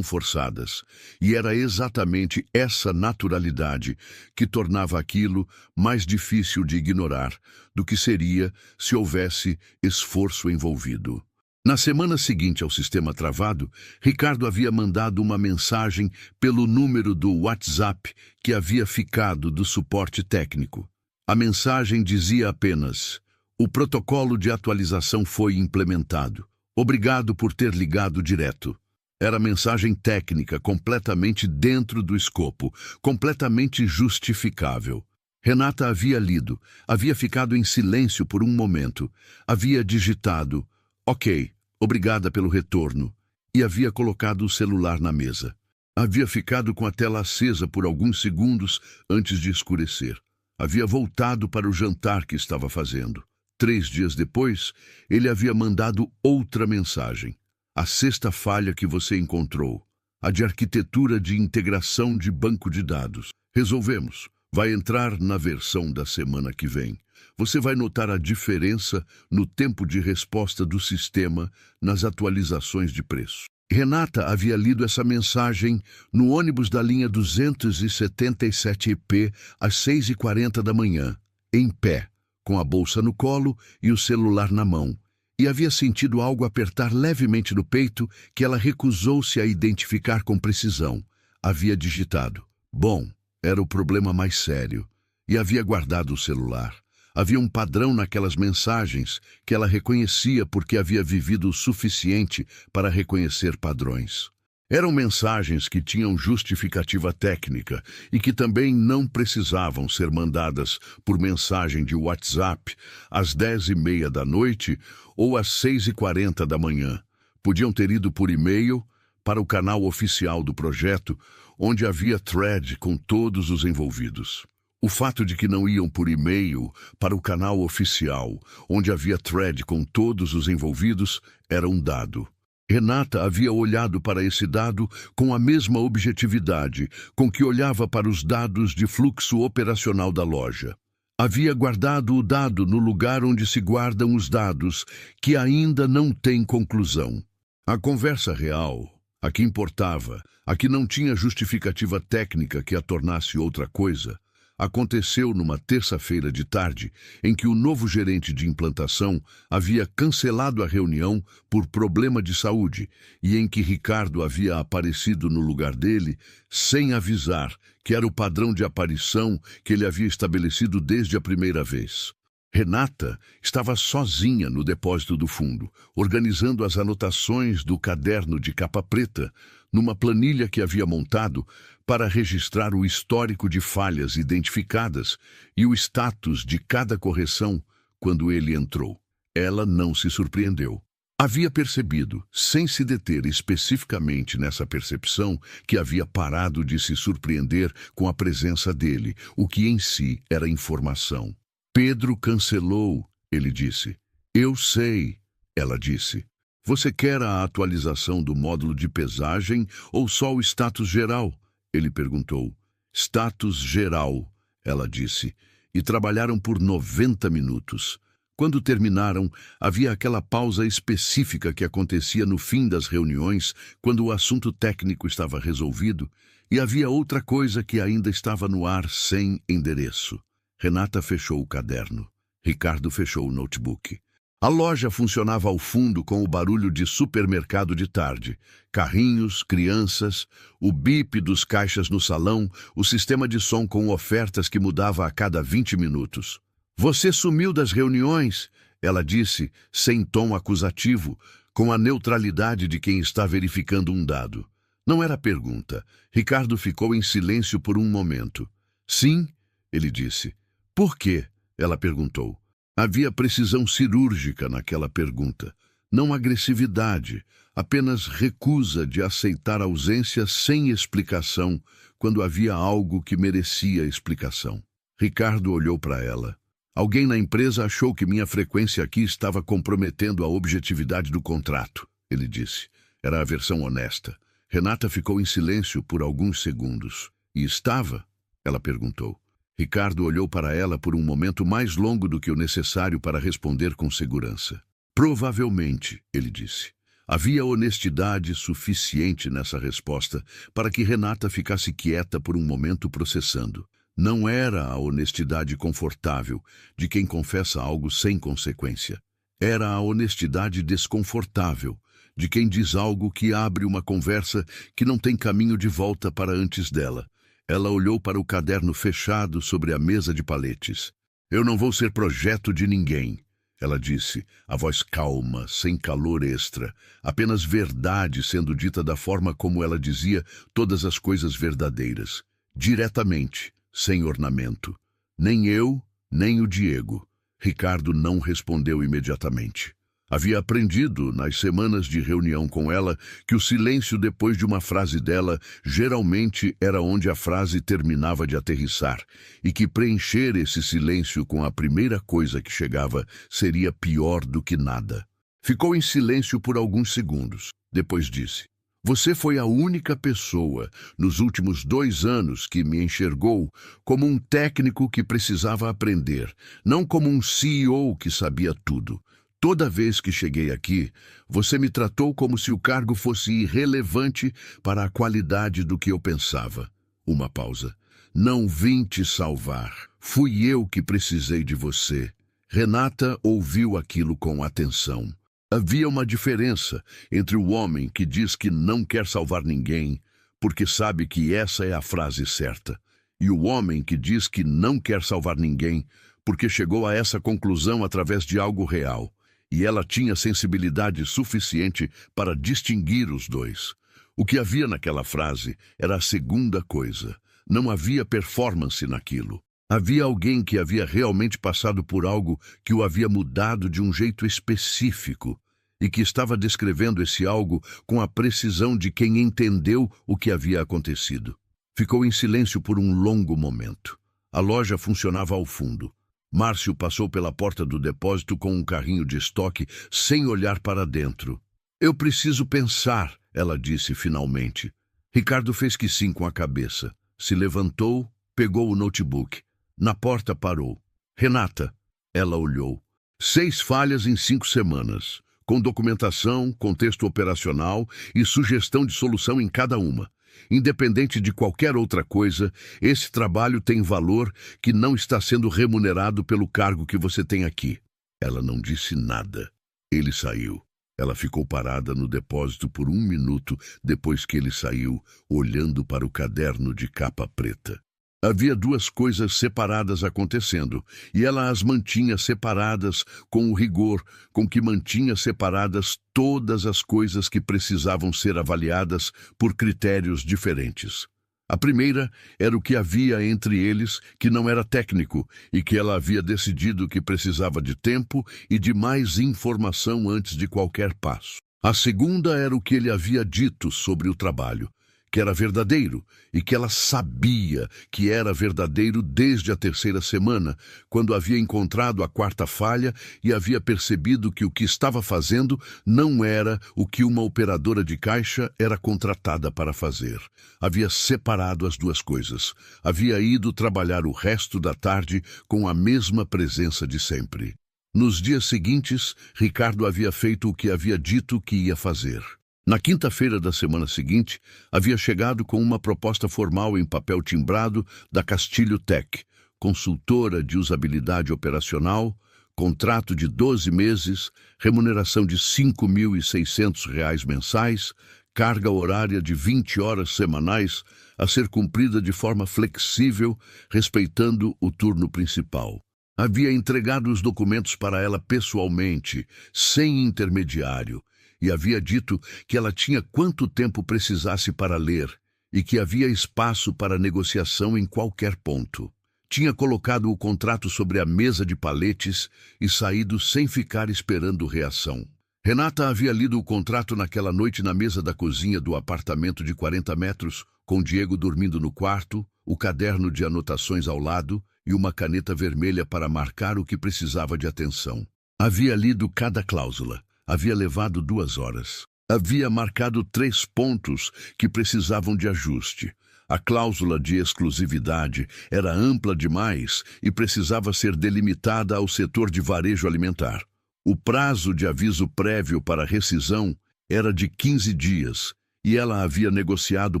forçadas. E era exatamente essa naturalidade que tornava aquilo mais difícil de ignorar do que seria se houvesse esforço envolvido. Na semana seguinte ao sistema travado, Ricardo havia mandado uma mensagem pelo número do WhatsApp que havia ficado do suporte técnico. A mensagem dizia apenas: o protocolo de atualização foi implementado. Obrigado por ter ligado direto. Era mensagem técnica, completamente dentro do escopo, completamente justificável. Renata havia lido, havia ficado em silêncio por um momento, havia digitado: ok, obrigada pelo retorno, e havia colocado o celular na mesa. Havia ficado com a tela acesa por alguns segundos antes de escurecer. Havia voltado para o jantar que estava fazendo. 3 dias depois, ele havia mandado outra mensagem. A sexta falha que você encontrou. A de arquitetura de integração de banco de dados. Resolvemos. Vai entrar na versão da semana que vem. Você vai notar a diferença no tempo de resposta do sistema nas atualizações de preço. Renata havia lido essa mensagem no ônibus da linha 277IP às 6h40 da manhã, em pé, com a bolsa no colo e o celular na mão, e havia sentido algo apertar levemente no peito que ela recusou-se a identificar com precisão. Havia digitado: bom, era o problema mais sério, e havia guardado o celular. Havia um padrão naquelas mensagens que ela reconhecia porque havia vivido o suficiente para reconhecer padrões. Eram mensagens que tinham justificativa técnica e que também não precisavam ser mandadas por mensagem de WhatsApp às 10h30 da noite ou às 6h40 da manhã. Podiam ter ido por e-mail para o canal oficial do projeto, onde havia thread com todos os envolvidos. O fato de que não iam por e-mail para o canal oficial, onde havia thread com todos os envolvidos, era um dado. Renata havia olhado para esse dado com a mesma objetividade com que olhava para os dados de fluxo operacional da loja. Havia guardado o dado no lugar onde se guardam os dados que ainda não têm conclusão. A conversa real, a que importava, a que não tinha justificativa técnica que a tornasse outra coisa, aconteceu numa terça-feira de tarde, em que o novo gerente de implantação havia cancelado a reunião por problema de saúde e em que Ricardo havia aparecido no lugar dele sem avisar que era o padrão de aparição que ele havia estabelecido desde a primeira vez. Renata estava sozinha no depósito do fundo, organizando as anotações do caderno de capa preta, numa planilha que havia montado para registrar o histórico de falhas identificadas e o status de cada correção quando ele entrou. Ela não se surpreendeu. Havia percebido, sem se deter especificamente nessa percepção, que havia parado de se surpreender com a presença dele, o que em si era informação. Pedro cancelou, ele disse. Eu sei, ela disse. Você quer a atualização do módulo de pesagem ou só o status geral? Ele perguntou. Status geral, ela disse, e trabalharam por 90 minutos. Quando terminaram, havia aquela pausa específica que acontecia no fim das reuniões, quando o assunto técnico estava resolvido, e havia outra coisa que ainda estava no ar sem endereço. Renata fechou o caderno. Ricardo fechou o notebook. A loja funcionava ao fundo com o barulho de supermercado de tarde. Carrinhos, crianças, o bip dos caixas no salão, o sistema de som com ofertas que mudava a cada 20 minutos. "Você sumiu das reuniões?" ela disse, sem tom acusativo, com a neutralidade de quem está verificando um dado. Não era pergunta. Ricardo ficou em silêncio por um momento. "Sim", ele disse. "Por quê?" ela perguntou. Havia precisão cirúrgica naquela pergunta. Não agressividade, apenas recusa de aceitar ausência sem explicação quando havia algo que merecia explicação. Ricardo olhou para ela. "Alguém na empresa achou que minha frequência aqui estava comprometendo a objetividade do contrato", ele disse. Era a versão honesta. Renata ficou em silêncio por alguns segundos. "E estava?" ela perguntou. Ricardo olhou para ela por um momento mais longo do que o necessário para responder com segurança. "Provavelmente", ele disse. Havia honestidade suficiente nessa resposta para que Renata ficasse quieta por um momento processando. Não era a honestidade confortável de quem confessa algo sem consequência. Era a honestidade desconfortável de quem diz algo que abre uma conversa que não tem caminho de volta para antes dela. Ela olhou para o caderno fechado sobre a mesa de paletes. "Eu não vou ser projeto de ninguém", ela disse, a voz calma, sem calor extra, apenas verdade sendo dita da forma como ela dizia todas as coisas verdadeiras, diretamente, sem ornamento. "Nem eu, nem o Diego." Ricardo não respondeu imediatamente. Havia aprendido, nas semanas de reunião com ela, que o silêncio depois de uma frase dela geralmente era onde a frase terminava de aterrissar, e que preencher esse silêncio com a primeira coisa que chegava seria pior do que nada. Ficou em silêncio por alguns segundos. Depois disse: "Você foi a única pessoa nos últimos 2 anos que me enxergou como um técnico que precisava aprender, não como um CEO que sabia tudo. Toda vez que cheguei aqui, você me tratou como se o cargo fosse irrelevante para a qualidade do que eu pensava." Uma pausa. "Não vim te salvar. Fui eu que precisei de você." Renata ouviu aquilo com atenção. Havia uma diferença entre o homem que diz que não quer salvar ninguém, porque sabe que essa é a frase certa, e o homem que diz que não quer salvar ninguém, porque chegou a essa conclusão através de algo real. E ela tinha sensibilidade suficiente para distinguir os dois. O que havia naquela frase era a segunda coisa. Não havia performance naquilo. Havia alguém que havia realmente passado por algo que o havia mudado de um jeito específico e que estava descrevendo esse algo com a precisão de quem entendeu o que havia acontecido. Ficou em silêncio por um longo momento. A loja funcionava ao fundo. Márcio passou pela porta do depósito com um carrinho de estoque, sem olhar para dentro. "Eu preciso pensar", ela disse finalmente. Ricardo fez que sim com a cabeça. Se levantou, pegou o notebook. Na porta parou. "Renata", ela olhou. 6 falhas em 5 semanas, com documentação, contexto operacional e sugestão de solução em cada uma. Independente de qualquer outra coisa, esse trabalho tem valor que não está sendo remunerado pelo cargo que você tem aqui." Ela não disse nada. Ele saiu. Ela ficou parada no depósito por 1 minuto depois que ele saiu, olhando para o caderno de capa preta. Havia 2 coisas separadas acontecendo, e ela as mantinha separadas com o rigor com que mantinha separadas todas as coisas que precisavam ser avaliadas por critérios diferentes. A primeira era o que havia entre eles que não era técnico e que ela havia decidido que precisava de tempo e de mais informação antes de qualquer passo. A segunda era o que ele havia dito sobre o trabalho, que era verdadeiro e que ela sabia que era verdadeiro desde a 3ª semana, quando havia encontrado a 4ª falha e havia percebido que o que estava fazendo não era o que uma operadora de caixa era contratada para fazer. Havia separado as 2 coisas. Havia ido trabalhar o resto da tarde com a mesma presença de sempre. Nos dias seguintes, Ricardo havia feito o que havia dito que ia fazer. Na quinta-feira da semana seguinte, havia chegado com uma proposta formal em papel timbrado da Castilho Tech, consultora de usabilidade operacional, contrato de 12 meses, remuneração de R$ 5.600 mensais, carga horária de 20 horas semanais, a ser cumprida de forma flexível, respeitando o turno principal. Havia entregado os documentos para ela pessoalmente, sem intermediário, e havia dito que ela tinha quanto tempo precisasse para ler e que havia espaço para negociação em qualquer ponto. Tinha colocado o contrato sobre a mesa de paletes e saído sem ficar esperando reação. Renata havia lido o contrato naquela noite na mesa da cozinha do apartamento de 40 metros, com Diego dormindo no quarto, o caderno de anotações ao lado e uma caneta vermelha para marcar o que precisava de atenção. Havia lido cada cláusula. Havia levado 2 horas. Havia marcado 3 pontos que precisavam de ajuste. A cláusula de exclusividade era ampla demais e precisava ser delimitada ao setor de varejo alimentar. O prazo de aviso prévio para rescisão era de 15 dias e ela havia negociado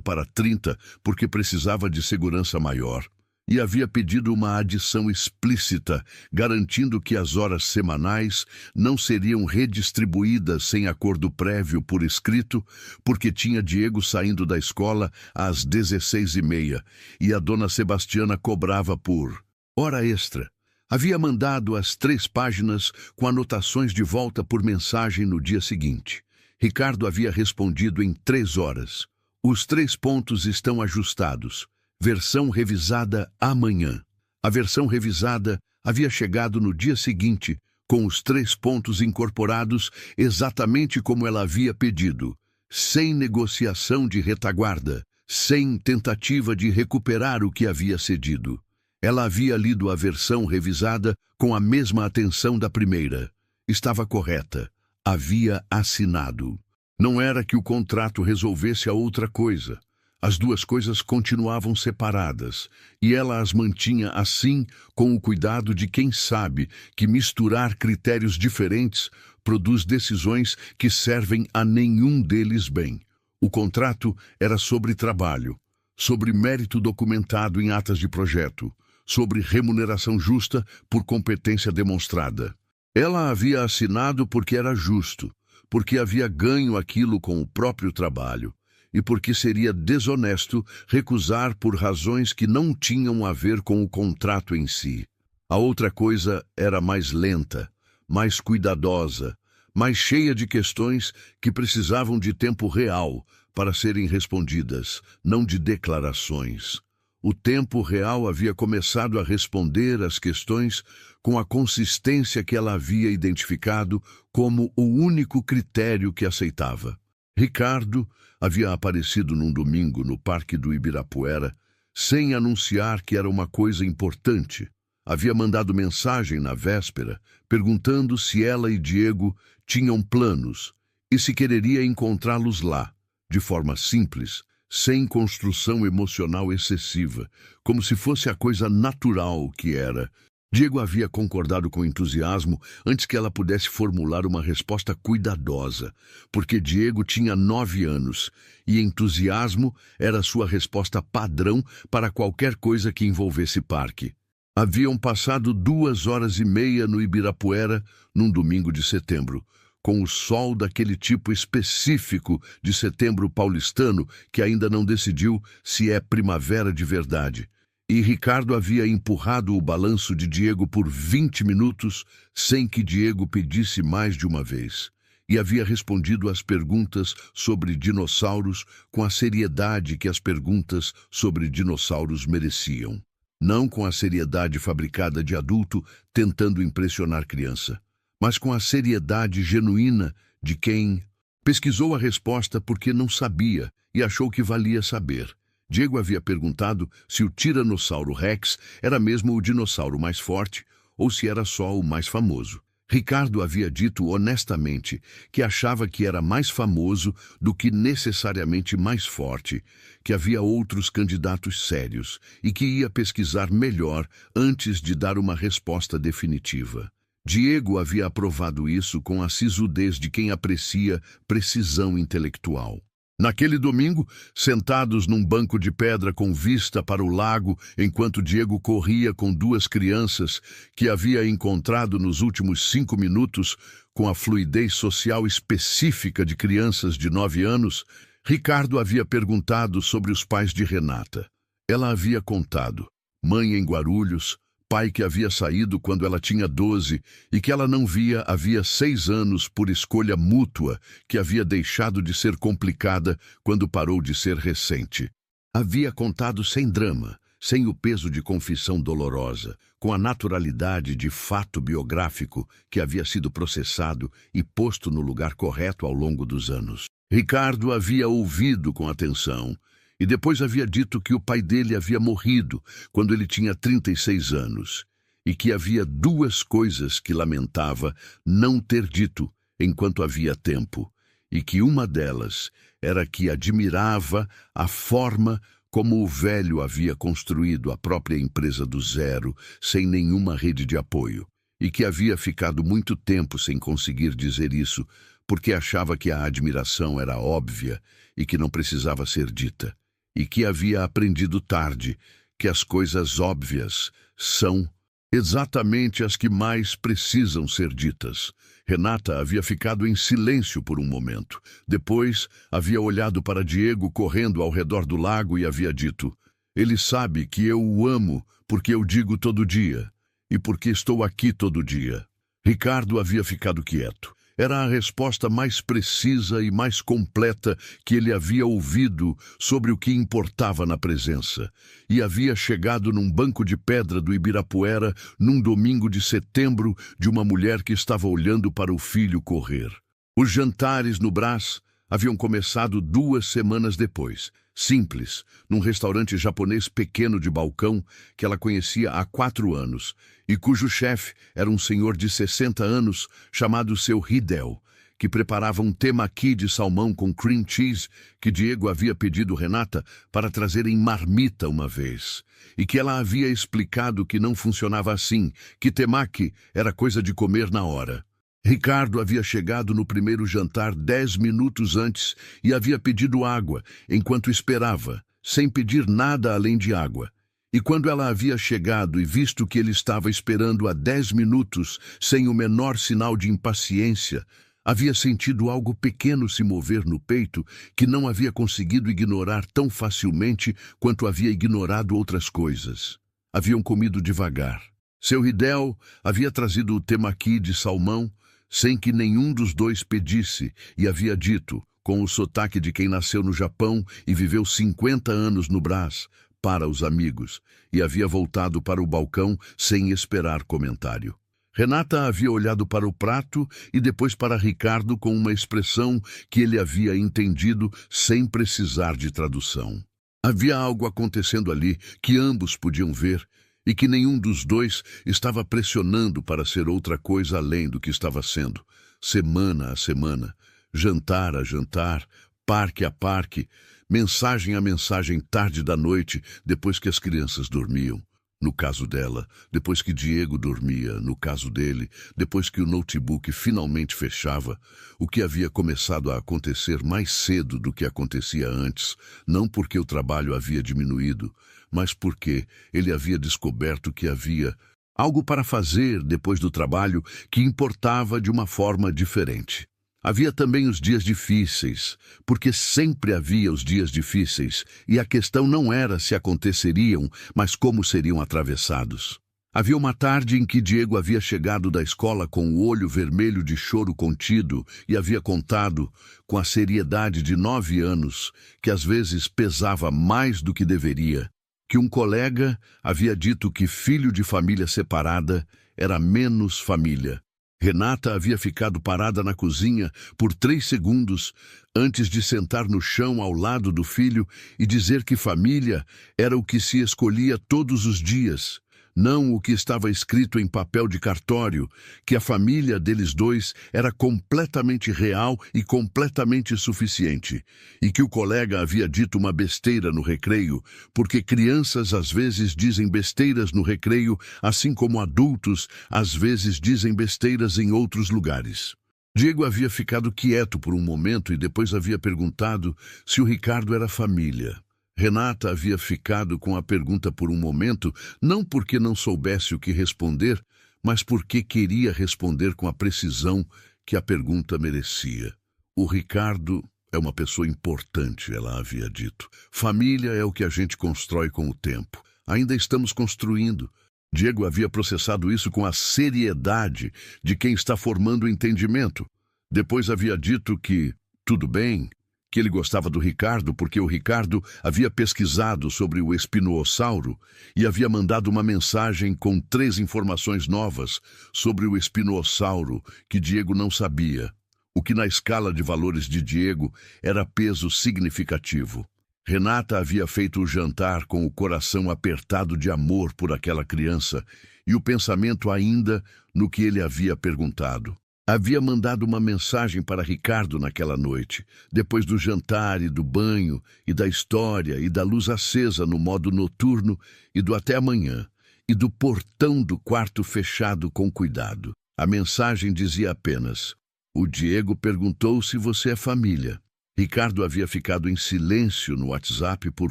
para 30 porque precisava de segurança maior. E havia pedido uma adição explícita, garantindo que as horas semanais não seriam redistribuídas sem acordo prévio por escrito, porque tinha Diego saindo da escola às 16h30 e a dona Sebastiana cobrava por hora extra. Havia mandado as 3 páginas com anotações de volta por mensagem no dia seguinte. Ricardo havia respondido em 3 horas. Os 3 pontos estão ajustados. Versão revisada amanhã. A versão revisada havia chegado no dia seguinte, com os 3 pontos incorporados exatamente como ela havia pedido, sem negociação de retaguarda, sem tentativa de recuperar o que havia cedido. Ela havia lido a versão revisada com a mesma atenção da primeira. Estava correta. Havia assinado. Não era que o contrato resolvesse a outra coisa. As 2 coisas continuavam separadas, e ela as mantinha assim com o cuidado de quem sabe que misturar critérios diferentes produz decisões que servem a nenhum deles bem. O contrato era sobre trabalho, sobre mérito documentado em atas de projeto, sobre remuneração justa por competência demonstrada. Ela havia assinado porque era justo, porque havia ganho aquilo com o próprio trabalho, e porque seria desonesto recusar por razões que não tinham a ver com o contrato em si. A outra coisa era mais lenta, mais cuidadosa, mais cheia de questões que precisavam de tempo real para serem respondidas, não de declarações. O tempo real havia começado a responder às questões com a consistência que ela havia identificado como o único critério que aceitava. Ricardo havia aparecido num domingo no Parque do Ibirapuera, sem anunciar que era uma coisa importante. Havia mandado mensagem na véspera, perguntando se ela e Diego tinham planos e se quereria encontrá-los lá, de forma simples, sem construção emocional excessiva, como se fosse a coisa natural que era. Diego havia concordado com entusiasmo antes que ela pudesse formular uma resposta cuidadosa, porque Diego tinha 9 anos e entusiasmo era sua resposta padrão para qualquer coisa que envolvesse parque. Haviam passado 2h30 no Ibirapuera num domingo de setembro, com o sol daquele tipo específico de setembro paulistano que ainda não decidiu se é primavera de verdade. E Ricardo havia empurrado o balanço de Diego por 20 minutos sem que Diego pedisse mais de uma vez. E havia respondido às perguntas sobre dinossauros com a seriedade que as perguntas sobre dinossauros mereciam. Não com a seriedade fabricada de adulto tentando impressionar criança, mas com a seriedade genuína de quem pesquisou a resposta porque não sabia e achou que valia saber. Diego havia perguntado se o Tiranossauro Rex era mesmo o dinossauro mais forte ou se era só o mais famoso. Ricardo havia dito honestamente que achava que era mais famoso do que necessariamente mais forte, que havia outros candidatos sérios e que ia pesquisar melhor antes de dar uma resposta definitiva. Diego havia aprovado isso com a sisudez de quem aprecia precisão intelectual. Naquele domingo, sentados num banco de pedra com vista para o lago, enquanto Diego corria com duas crianças que havia encontrado nos últimos 5 minutos, com a fluidez social específica de crianças de 9 anos, Ricardo havia perguntado sobre os pais de Renata. Ela havia contado: mãe em Guarulhos, pai que havia saído quando ela tinha 12 e que ela não via havia 6 anos por escolha mútua, que havia deixado de ser complicada quando parou de ser recente. Havia contado sem drama, sem o peso de confissão dolorosa, com a naturalidade de fato biográfico que havia sido processado e posto no lugar correto ao longo dos anos. Ricardo havia ouvido com atenção e depois havia dito que o pai dele havia morrido quando ele tinha 36 anos e que havia 2 coisas que lamentava não ter dito enquanto havia tempo, e que uma delas era que admirava a forma como o velho havia construído a própria empresa do zero, sem nenhuma rede de apoio, e que havia ficado muito tempo sem conseguir dizer isso porque achava que a admiração era óbvia e que não precisava ser dita. E que havia aprendido tarde que as coisas óbvias são exatamente as que mais precisam ser ditas. Renata havia ficado em silêncio por um momento. Depois, havia olhado para Diego correndo ao redor do lago e havia dito: ele sabe que eu o amo porque eu digo todo dia e porque estou aqui todo dia. Ricardo havia ficado quieto. Era a resposta mais precisa e mais completa que ele havia ouvido sobre o que importava na presença. E havia chegado num banco de pedra do Ibirapuera num domingo de setembro de uma mulher que estava olhando para o filho correr. Os jantares no Brás haviam começado 2 semanas depois, simples, num restaurante japonês pequeno de balcão que ela conhecia há 4 anos, e cujo chefe era um senhor de 60 anos chamado seu Hideo, que preparava um temaki de salmão com cream cheese que Diego havia pedido Renata para trazer em marmita uma vez, e que ela havia explicado que não funcionava assim, que temaki era coisa de comer na hora. Ricardo havia chegado no primeiro jantar 10 minutos antes e havia pedido água, enquanto esperava, sem pedir nada além de água. E quando ela havia chegado e visto que ele estava esperando há 10 minutos, sem o menor sinal de impaciência, havia sentido algo pequeno se mover no peito que não havia conseguido ignorar tão facilmente quanto havia ignorado outras coisas. Haviam comido devagar. Seu Hideo havia trazido o temaki de salmão, sem que nenhum dos dois pedisse, e havia dito, com o sotaque de quem nasceu no Japão e viveu 50 anos no Brás, para os amigos, e havia voltado para o balcão sem esperar comentário. Renata havia olhado para o prato e depois para Ricardo com uma expressão que ele havia entendido sem precisar de tradução. Havia algo acontecendo ali que ambos podiam ver, e que nenhum dos dois estava pressionando para ser outra coisa além do que estava sendo, semana a semana, jantar a jantar, parque a parque, mensagem a mensagem tarde da noite, depois que as crianças dormiam. No caso dela, depois que Diego dormia, no caso dele, depois que o notebook finalmente fechava, o que havia começado a acontecer mais cedo do que acontecia antes, não porque o trabalho havia diminuído, mas porque ele havia descoberto que havia algo para fazer depois do trabalho que importava de uma forma diferente. Havia também os dias difíceis, porque sempre havia os dias difíceis, e a questão não era se aconteceriam, mas como seriam atravessados. Havia uma tarde em que Diego havia chegado da escola com o olho vermelho de choro contido e havia contado, com a seriedade de 9 anos, que às vezes pesava mais do que deveria, que um colega havia dito que filho de família separada era menos família. Renata havia ficado parada na cozinha por 3 segundos antes de sentar no chão ao lado do filho e dizer que família era o que se escolhia todos os dias, não o que estava escrito em papel de cartório, que a família deles dois era completamente real e completamente suficiente, e que o colega havia dito uma besteira no recreio, porque crianças às vezes dizem besteiras no recreio, assim como adultos às vezes dizem besteiras em outros lugares. Diego havia ficado quieto por um momento e depois havia perguntado se o Ricardo era família. Renata havia ficado com a pergunta por um momento, não porque não soubesse o que responder, mas porque queria responder com a precisão que a pergunta merecia. O Ricardo é uma pessoa importante, ela havia dito. Família é o que a gente constrói com o tempo. Ainda estamos construindo. Diego havia processado isso com a seriedade de quem está formando o entendimento. Depois havia dito que, tudo bem, que ele gostava do Ricardo porque o Ricardo havia pesquisado sobre o espinossauro e havia mandado uma mensagem com 3 informações novas sobre o espinossauro que Diego não sabia, o que na escala de valores de Diego era peso significativo. Renata havia feito o jantar com o coração apertado de amor por aquela criança e o pensamento ainda no que ele havia perguntado. Havia mandado uma mensagem para Ricardo naquela noite, depois do jantar e do banho e da história e da luz acesa no modo noturno e do até amanhã e do portão do quarto fechado com cuidado. A mensagem dizia apenas: o Diego perguntou se você é família. Ricardo havia ficado em silêncio no WhatsApp por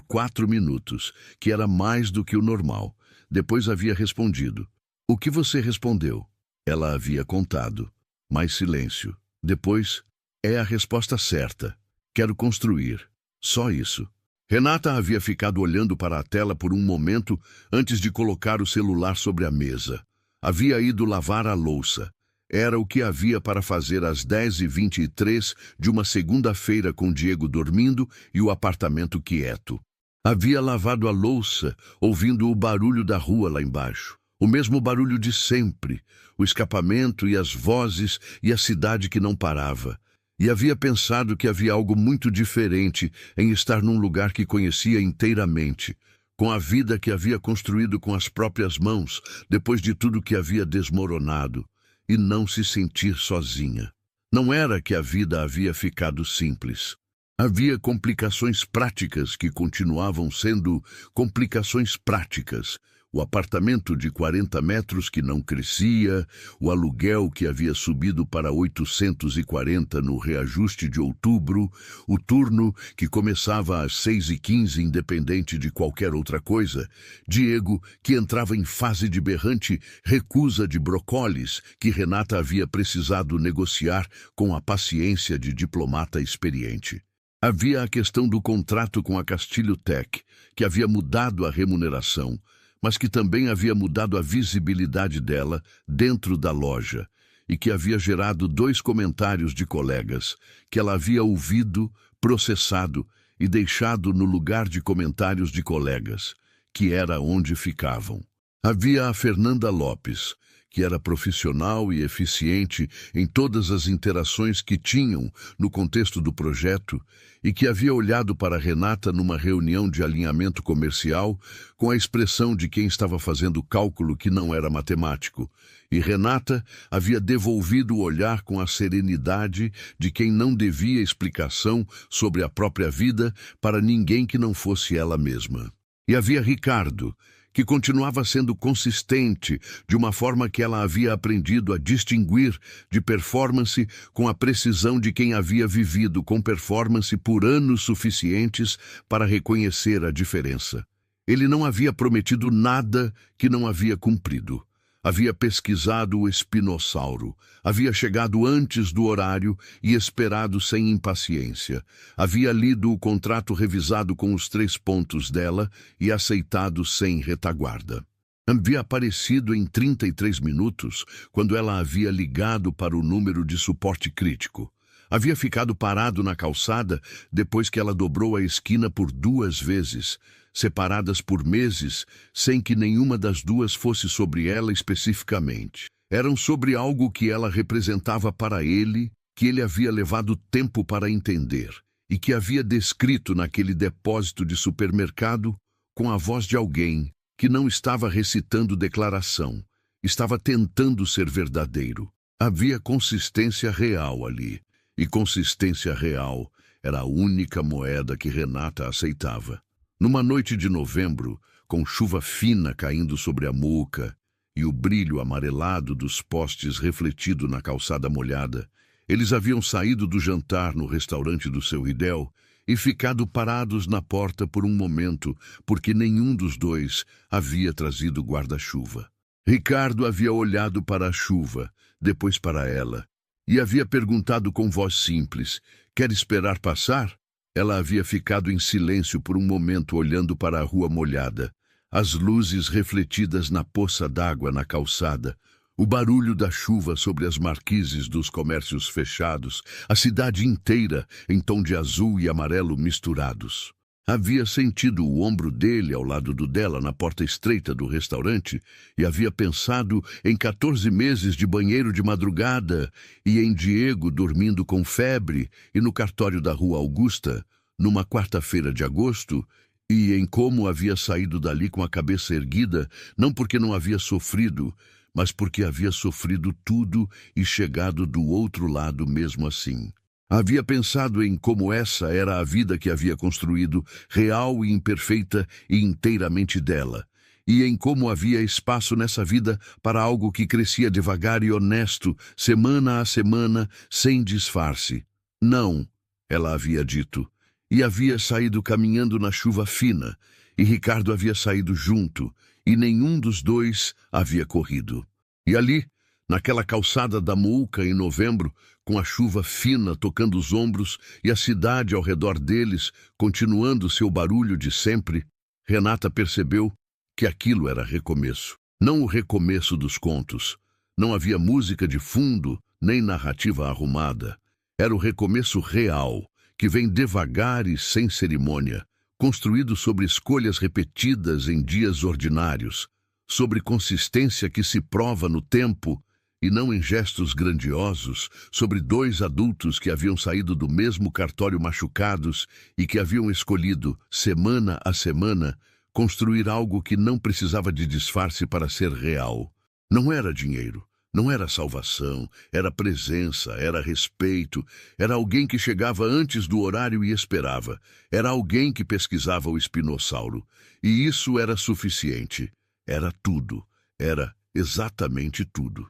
4 minutos, que era mais do que o normal. Depois havia respondido. O que você respondeu? Ela havia contado. Mais silêncio. Depois, é a resposta certa. Quero construir. Só isso. Renata havia ficado olhando para a tela por um momento antes de colocar o celular sobre a mesa. Havia ido lavar a louça. Era o que havia para fazer às 10h23 de uma segunda-feira com Diego dormindo e o apartamento quieto. Havia lavado a louça, ouvindo o barulho da rua lá embaixo. O mesmo barulho de sempre, o escapamento e as vozes e a cidade que não parava. E havia pensado que havia algo muito diferente em estar num lugar que conhecia inteiramente, com a vida que havia construído com as próprias mãos, depois de tudo que havia desmoronado. E não se sentir sozinha. Não era que a vida havia ficado simples. Havia complicações práticas que continuavam sendo complicações práticas. O apartamento de 40 metros que não crescia, o aluguel que havia subido para 840 no reajuste de outubro, o turno que começava às 6h15 independente de qualquer outra coisa, Diego, que entrava em fase de berrante recusa de brócolis que Renata havia precisado negociar com a paciência de diplomata experiente. Havia a questão do contrato com a Castilho Tech, que havia mudado a remuneração, mas que também havia mudado a visibilidade dela dentro da loja e que havia gerado 2 comentários de colegas que ela havia ouvido, processado e deixado no lugar de comentários de colegas, que era onde ficavam. Havia a Fernanda Lopes, que era profissional e eficiente em todas as interações que tinham no contexto do projeto e que havia olhado para Renata numa reunião de alinhamento comercial com a expressão de quem estava fazendo cálculo que não era matemático, e Renata havia devolvido o olhar com a serenidade de quem não devia explicação sobre a própria vida para ninguém que não fosse ela mesma. E havia Ricardo, que continuava sendo consistente de uma forma que ela havia aprendido a distinguir de performance com a precisão de quem havia vivido com performance por anos suficientes para reconhecer a diferença. Ele não havia prometido nada que não havia cumprido. Havia pesquisado o espinossauro, havia chegado antes do horário e esperado sem impaciência. Havia lido o contrato revisado com os 3 pontos dela e aceitado sem retaguarda. Havia aparecido em 33 minutos, quando ela havia ligado para o número de suporte crítico. Havia ficado parado na calçada depois que ela dobrou a esquina por 2 vezes, separadas por meses, sem que nenhuma das 2 fosse sobre ela especificamente. Eram sobre algo que ela representava para ele, que ele havia levado tempo para entender, e que havia descrito naquele depósito de supermercado com a voz de alguém que não estava recitando declaração, estava tentando ser verdadeiro. Havia consistência real ali, e consistência real era a única moeda que Renata aceitava. Numa noite de novembro, com chuva fina caindo sobre a muca e o brilho amarelado dos postes refletido na calçada molhada, eles haviam saído do jantar no restaurante do seu Ridel e ficado parados na porta por um momento, porque nenhum dos dois havia trazido guarda-chuva. Ricardo havia olhado para a chuva, depois para ela, e havia perguntado com voz simples: "Quer esperar passar?" Ela havia ficado em silêncio por um momento olhando para a rua molhada, as luzes refletidas na poça d'água na calçada, o barulho da chuva sobre as marquises dos comércios fechados, a cidade inteira em tom de azul e amarelo misturados. Havia sentido o ombro dele ao lado do dela na porta estreita do restaurante e havia pensado em 14 meses de banheiro de madrugada e em Diego dormindo com febre e no cartório da Rua Augusta, numa quarta-feira de agosto, e em como havia saído dali com a cabeça erguida, não porque não havia sofrido, mas porque havia sofrido tudo e chegado do outro lado mesmo assim. Havia pensado em como essa era a vida que havia construído, real e imperfeita e inteiramente dela, e em como havia espaço nessa vida para algo que crescia devagar e honesto, semana a semana, sem disfarce. Não, ela havia dito, e havia saído caminhando na chuva fina, e Ricardo havia saído junto, e nenhum dos dois havia corrido. E ali, naquela calçada da Muca em novembro, com a chuva fina tocando os ombros e a cidade ao redor deles continuando seu barulho de sempre, Renata percebeu que aquilo era recomeço. Não o recomeço dos contos. Não havia música de fundo, nem narrativa arrumada. Era o recomeço real, que vem devagar e sem cerimônia, construído sobre escolhas repetidas em dias ordinários, sobre consistência que se prova no tempo e não em gestos grandiosos, sobre dois adultos que haviam saído do mesmo cartório machucados e que haviam escolhido, semana a semana, construir algo que não precisava de disfarce para ser real. Não era dinheiro, não era salvação, era presença, era respeito, era alguém que chegava antes do horário e esperava, era alguém que pesquisava o espinossauro, e isso era suficiente, era tudo, era exatamente tudo.